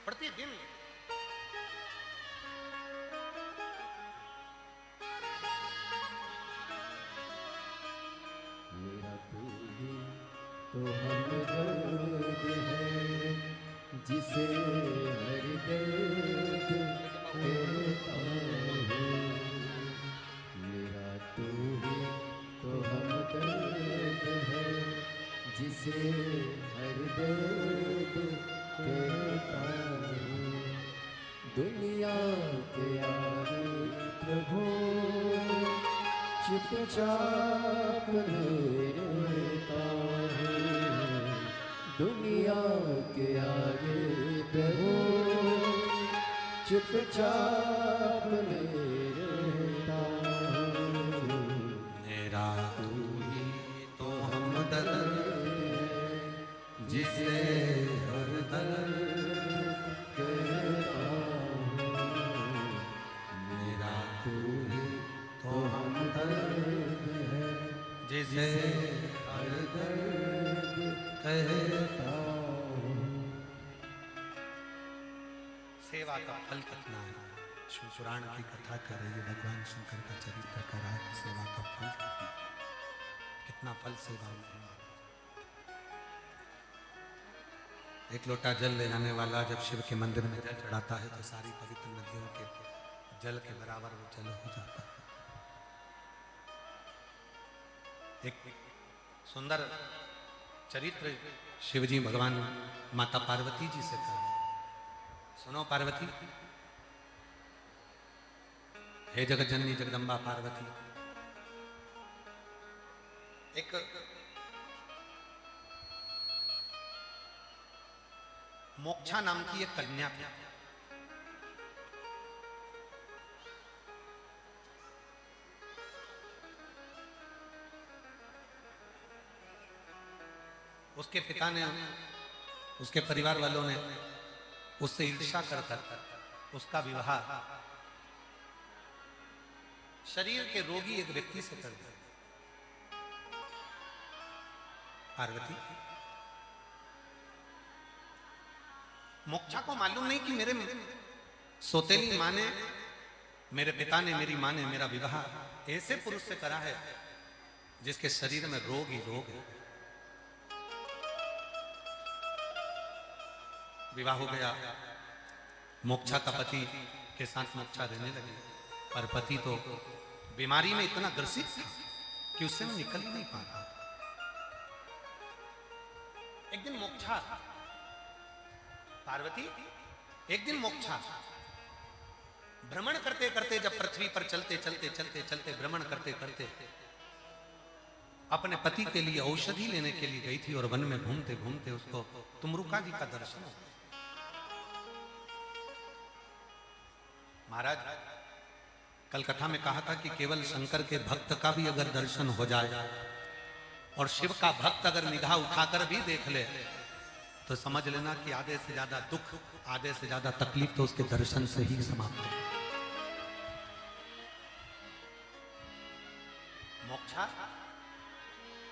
Speaker 1: प्रतिदिन
Speaker 2: मेरा तू ही तो हमदर्द है, जिसे हर दर्द कहता हूँ। मेरा तू ही तो हमदर्द है, जिसे हर दर्द कहता हूँ। दुनिया के आगे प्रभु चुपचाप रहता हूँ, दुनिया के आगे प्रभु चुपचाप रहता हूँ।
Speaker 1: मेरा तू ही तो हमदर्द है, जिसे हर दर्द
Speaker 2: कहता हूँ।
Speaker 1: मेरा
Speaker 2: तू ही
Speaker 1: तो हमदर्द है, जिसे
Speaker 2: हर दर्द
Speaker 1: कहता
Speaker 2: कहता हूँ।
Speaker 1: सेवा का फल कितना है। शिव पुराण की कथा कर रही है, भगवान शंकर का चरित्र कर रहा है कि सेवा का फल कितना फल सेवा में। एक लोटा जल ले जाने वाला जब शिव के मंदिर में जल चढ़ाता है तो सारी पवित्र नदियों के जल के बराबर वो जल हो जाता है। एक सुंदर चरित्र शिवजी भगवान माता पार्वती जी से कर, सुनो पार्वती, हे जगत जननी जगदम्बा पार्वती, एक मोक्षा नाम की एक कन्या थी। उसके पिता ने, उसके परिवार वालों ने उससे ईर्ष्या कर उसका विवाह शरीर के रोगी एक व्यक्ति से कर दिया। पार्वती, मोक्षा को मालूम नहीं कि मेरे सोतेली माँ ने, मेरे पिता ने, मेरी माँ ने मेरा विवाह ऐसे पुरुष से करा है जिसके शरीर में रोग ही रोग है। विवाह हो गया, मोक्षा का पति के साथ मोक्षा रहने लगी, पर पति तो बीमारी में इतना ग्रसित था कि उससे मैं निकल ही नहीं पा रहा। एक दिन मोक्षा, पार्वती, एक दिन मोक्षा भ्रमण करते करते, जब पृथ्वी पर चलते चलते चलते चलते भ्रमण करते करते अपने पति के लिए औषधि लेने के लिए गई थी और वन में घूमते घूमते उसको तुमरुका जी का दर्शन हो। महाराज, कल कथा में कहा था कि केवल शंकर के भक्त का भी अगर दर्शन हो जाए और शिव का भक्त अगर निगाह उठाकर भी देख ले तो समझ लेना कि आधे से ज्यादा दुख, आधे से ज्यादा तकलीफ तो उसके दर्शन से ही समाप्त है। मोक्षा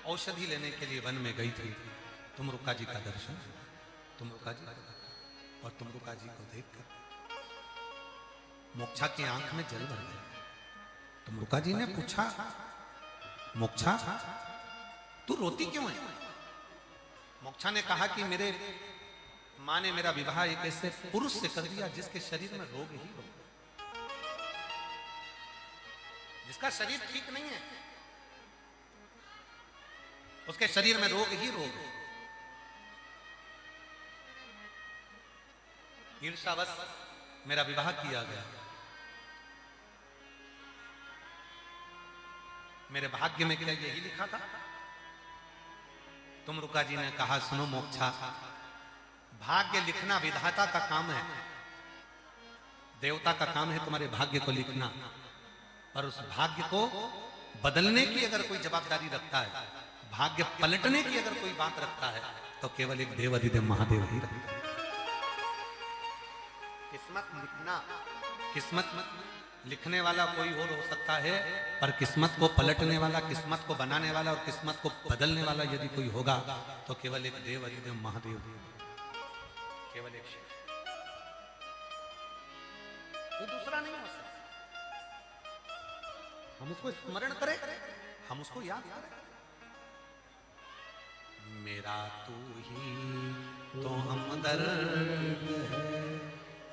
Speaker 1: औषधि लेने के लिए वन में गई थी, तुमरुका जी का दर्शन, तुमरुका जी, और तुमरुका जी को देखकर मोक्षा की आंख में जल भर गया। तुमरुका जी ने पूछा, मोक्षा तू रोती क्यों है? मोक्षा ने कहा कि मेरे माँ ने मेरा विवाह एक ऐसे पुरुष से कर दिया जिसके शरीर में रोग ही रोग, जिसका शरीर ठीक नहीं है, उसके शरीर में रोग ही रोग। ईर्ष्यावश मेरा विवाह किया गया, मेरे भाग्य में क्या यही लिखा था? तुमरुका जी ने कहा, सुनो मोक्षा, भाग्य लिखना विधाता का काम है, देवता का काम है तुम्हारे भाग्य को लिखना, और उस भाग्य को बदलने की अगर कोई जवाबदारी रखता है, भाग्य पलटने की अगर कोई बात रखता है तो केवल एक देव अधिदेव महादेव ही रखता है। किस्मत लिखना, किस्मत लिखने वाला कोई और हो सकता है, पर किस्मत को पलटने वाला, किस्मत को बनाने वाला और किस्मत को बदलने वाला यदि कोई होगा तो केवल एक देव अधिदेव महादेव, केवल एक शिव, कोई दूसरा नहीं हो सकता। हम उसको स्मरण करें, हम उसको याद करें। मेरा तू ही तो हमदर्द है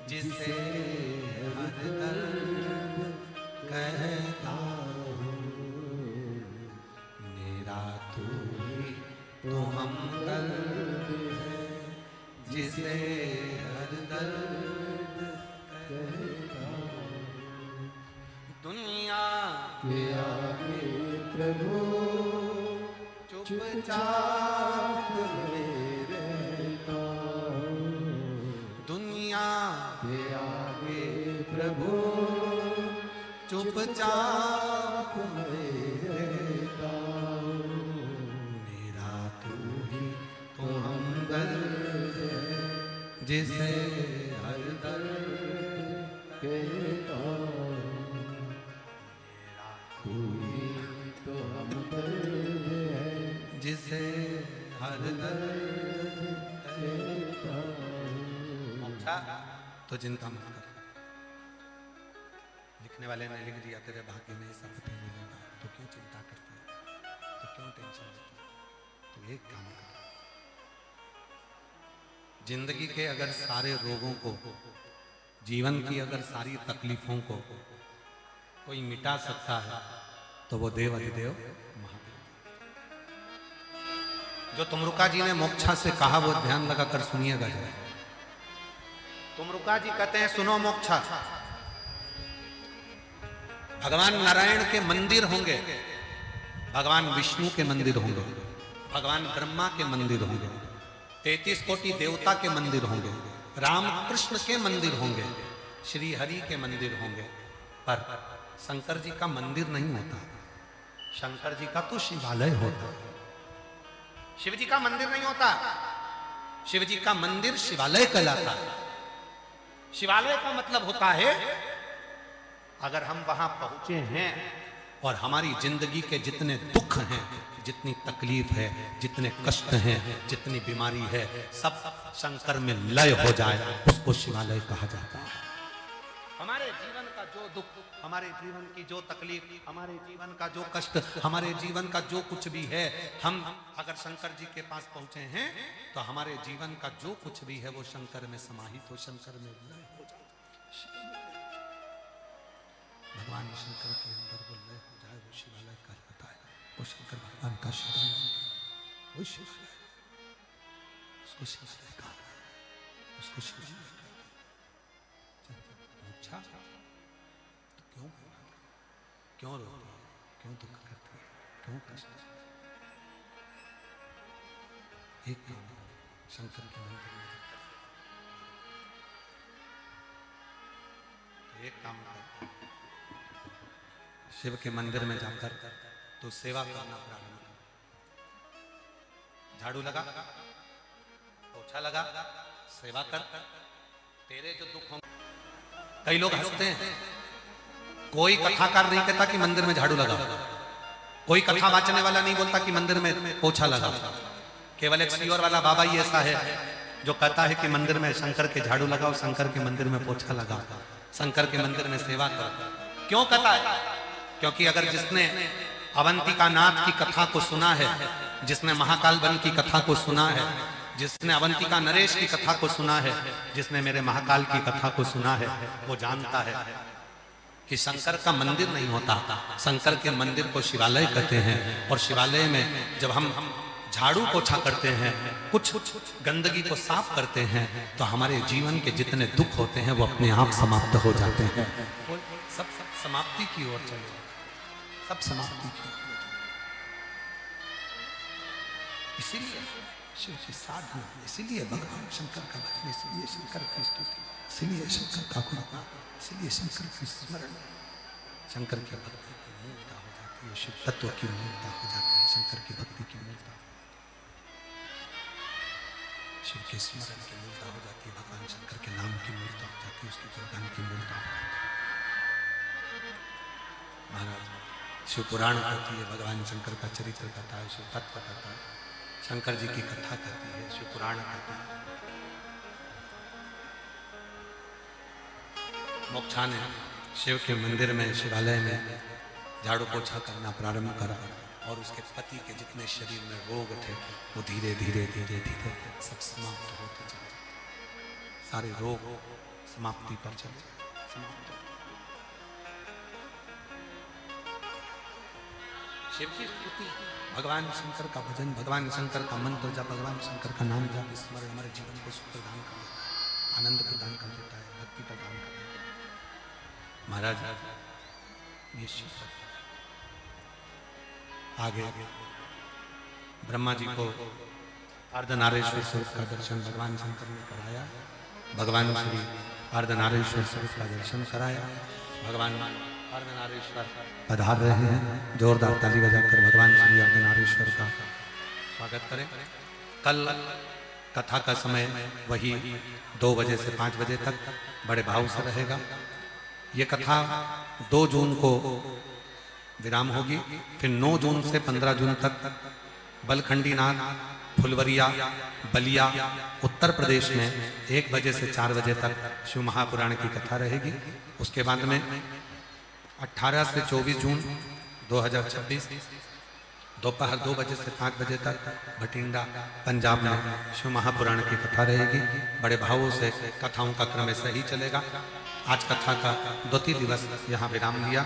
Speaker 1: जिसे हर दर्द कहता हूँ, मेरा तू ही तो हमदर्द है जिसे हर दर्द कहता हूँ। दुनिया के आगे प्रभु चुपचाप में रहता हूँ, दुनिया के आगे प्रभु चुपचाप में रहता हूँ, मेरा तू ही तो हमदर्द है जिसे हर दर्द कहता हूँ, मेरा तू ही तो हमदर्द है जिसे हर दर्द कहता हूँ। तो चिंता मत कर। लिखने वाले ने लिख दिया तेरे भाग्य में सब कुछ मिलेगा, तो क्यों चिंता करती है, तो क्यों टेंशन लेती है? तो एक काम कर, जिंदगी के अगर सारे रोगों को, जीवन की अगर सारी तकलीफों को कोई मिटा सकता है तो वो देव अधिदेव महादेव। जो तुमरुका जी ने मोक्षा से कहा वो ध्यान लगाकर सुनिएगा जरा। तुमरुका जी कहते हैं सुनो मोक्षा, भगवान नारायण के मंदिर होंगे, भगवान विष्णु के मंदिर होंगे, भगवान ब्रह्मा के मंदिर होंगे, 33 कोटि देवता के मंदिर होंगे, राम कृष्ण के मंदिर होंगे, श्री हरि के मंदिर होंगे, पर शंकर जी का मंदिर नहीं होता। शंकर जी का तो शिवालय होता है, शिव जी का मंदिर नहीं होता। शिव जी का मंदिर शिवालय कहलाता है। शिवालय का मतलब होता है अगर हम वहां पहुंचे हैं और हमारी जिंदगी के जितने दुख हैं, जितनी तकलीफ है, जितने कष्ट हैं, जितनी बीमारी है, सब शंकर में लय हो जाए, उसको शिवालय कहा जाता है। हमारे जीवन का जो दुख, हमारे जीवन की जो तकलीफ, हमारे जीवन का जो कष्ट, हमारे जीवन का जो कुछ भी है, हम अगर शंकर जी के पास पहुंचे हैं तो हमारे जीवन का जो कुछ भी है वो शंकर में समाहित हो, शंकर में लय हो जाए। भगवान शंकर के अंदर वो लय हो जाए, वो शिवालय कहलाता है। वो शंकर भगवान का शिवालय, वो शिवालय, उसको शिवालय कहा, उसको शिवालय कहा। अच्छा तो क्यों रोती है, क्यों दुख करती है, क्यों कष्ट? एक शंकर के मंदिर में तो एक काम कर, शिव के मंदिर में जाकर तो सेवा करना प्रारंभ कर। झाड़ू लगा, पोछा लगा, सेवा कर, तेरे जो दुख होंगे। कई लोग हंसते हैं, कोई कथाकार नहीं कहता कि मंदिर में झाड़ू लगा, कोई कथा वाचने वाला नहीं बोलता कि मंदिर में पोछा लगा। केवल एक सीवर वाला बाबा ही ऐसा है जो कहता है कि मंदिर में शंकर के झाड़ू लगाओ, शंकर के मंदिर में पोछा लगा, शंकर के मंदिर में सेवा कर। क्यों कहता है? क्योंकि अगर जिसने अवंतिका नाथ की कथा को सुना है, जिसने महाकाल वन की कथा को सुना है, जिसने अवंतिका नरेश की कथा को सुना है, जिसने मेरे महाकाल की कथा को सुना है, वो जानता है कि शंकर का मंदिर नहीं होता, शंकर के मंदिर को शिवालय कहते हैं। और शिवालय में जब हम झाड़ू पोछा करते हैं, कुछ गंदगी को साफ करते हैं, तो हमारे जीवन के जितने दुख होते हैं वो अपने आप समाप्त हो जाते हैं। सब समाप्ति की ओर चले, सब समाप्ति की ओर। इसीलिए शिव जी साधु, इसीलिए भगवान शंकर का भजन, इसीलिए शंकर की स्तुति, इसीलिए शंकर का गुणगान, इसीलिए शंकर की स्मरण, शंकर की भक्ति की मूलता हो जाती है, शिव तत्व की मूलता हो जाती है, शंकर की भक्ति की मूलता, शिव के स्मरण की मूलता हो जाती है, भगवान शंकर के नाम की मूलता हो जाती है, उसकी गुणगान की मूलता हो जाती है। महाराज शिव पुराण कहती है, भगवान शंकर का चरित्र कहता है, शिव तत्व कहता है, शंकर जी की कथा कहती है, शिव पुराण कहती है। मोक्षा ने शिव के मंदिर में, शिवालय में झाड़ू पोछा करना प्रारंभ करा और उसके पति के जितने शरीर में रोग थे वो धीरे धीरे धीरे धीरे सब समाप्त होते चले, सारे रोग समाप्ति पर चले, समाप्त। शिव की स्तुति, भगवान शंकर का भजन, भगवान शंकर का मंत्र जप, भगवान शंकर का नाम जप, स्मरण हमारे जीवन को सुख प्रदान कर देता है, आनंद प्रदान कर देता है, भक्ति प्रदान कर देता है। महाराज ये शिव आगे ब्रह्मा जी को अर्धनारेश्वर स्वरूप का दर्शन भगवान शंकर ने कराया, भगवान श्री अर्धनारेश्वर स्वरूप का दर्शन कराया, भगवान अर्धनारेश्वर पधार रहे हैं। जोरदार ताली बजाकर भगवान श्री अर्धनारेश्वर का स्वागत करें। कल कथा का समय वही 2 बजे से 5 बजे तक बड़े भाव से रहेगा। ये कथा 2 जून को विराम होगी, फिर 9 जून से 15 जून तक बलखंडी नाथ फुलवरिया, बलिया, उत्तर प्रदेश में 1 बजे से 4 बजे तक शिव महापुराण की कथा रहेगी। उसके बाद में 18 से 24 जून 2026 दोपहर 2 बजे से 5 बजे तक बठिंडा पंजाब में शिव महापुराण की कथा रहेगी। बड़े भावों से कथाओं का क्रम ऐसा ही चलेगा। आज कथा का द्वितीय दिवस यहाँ विराम लिया।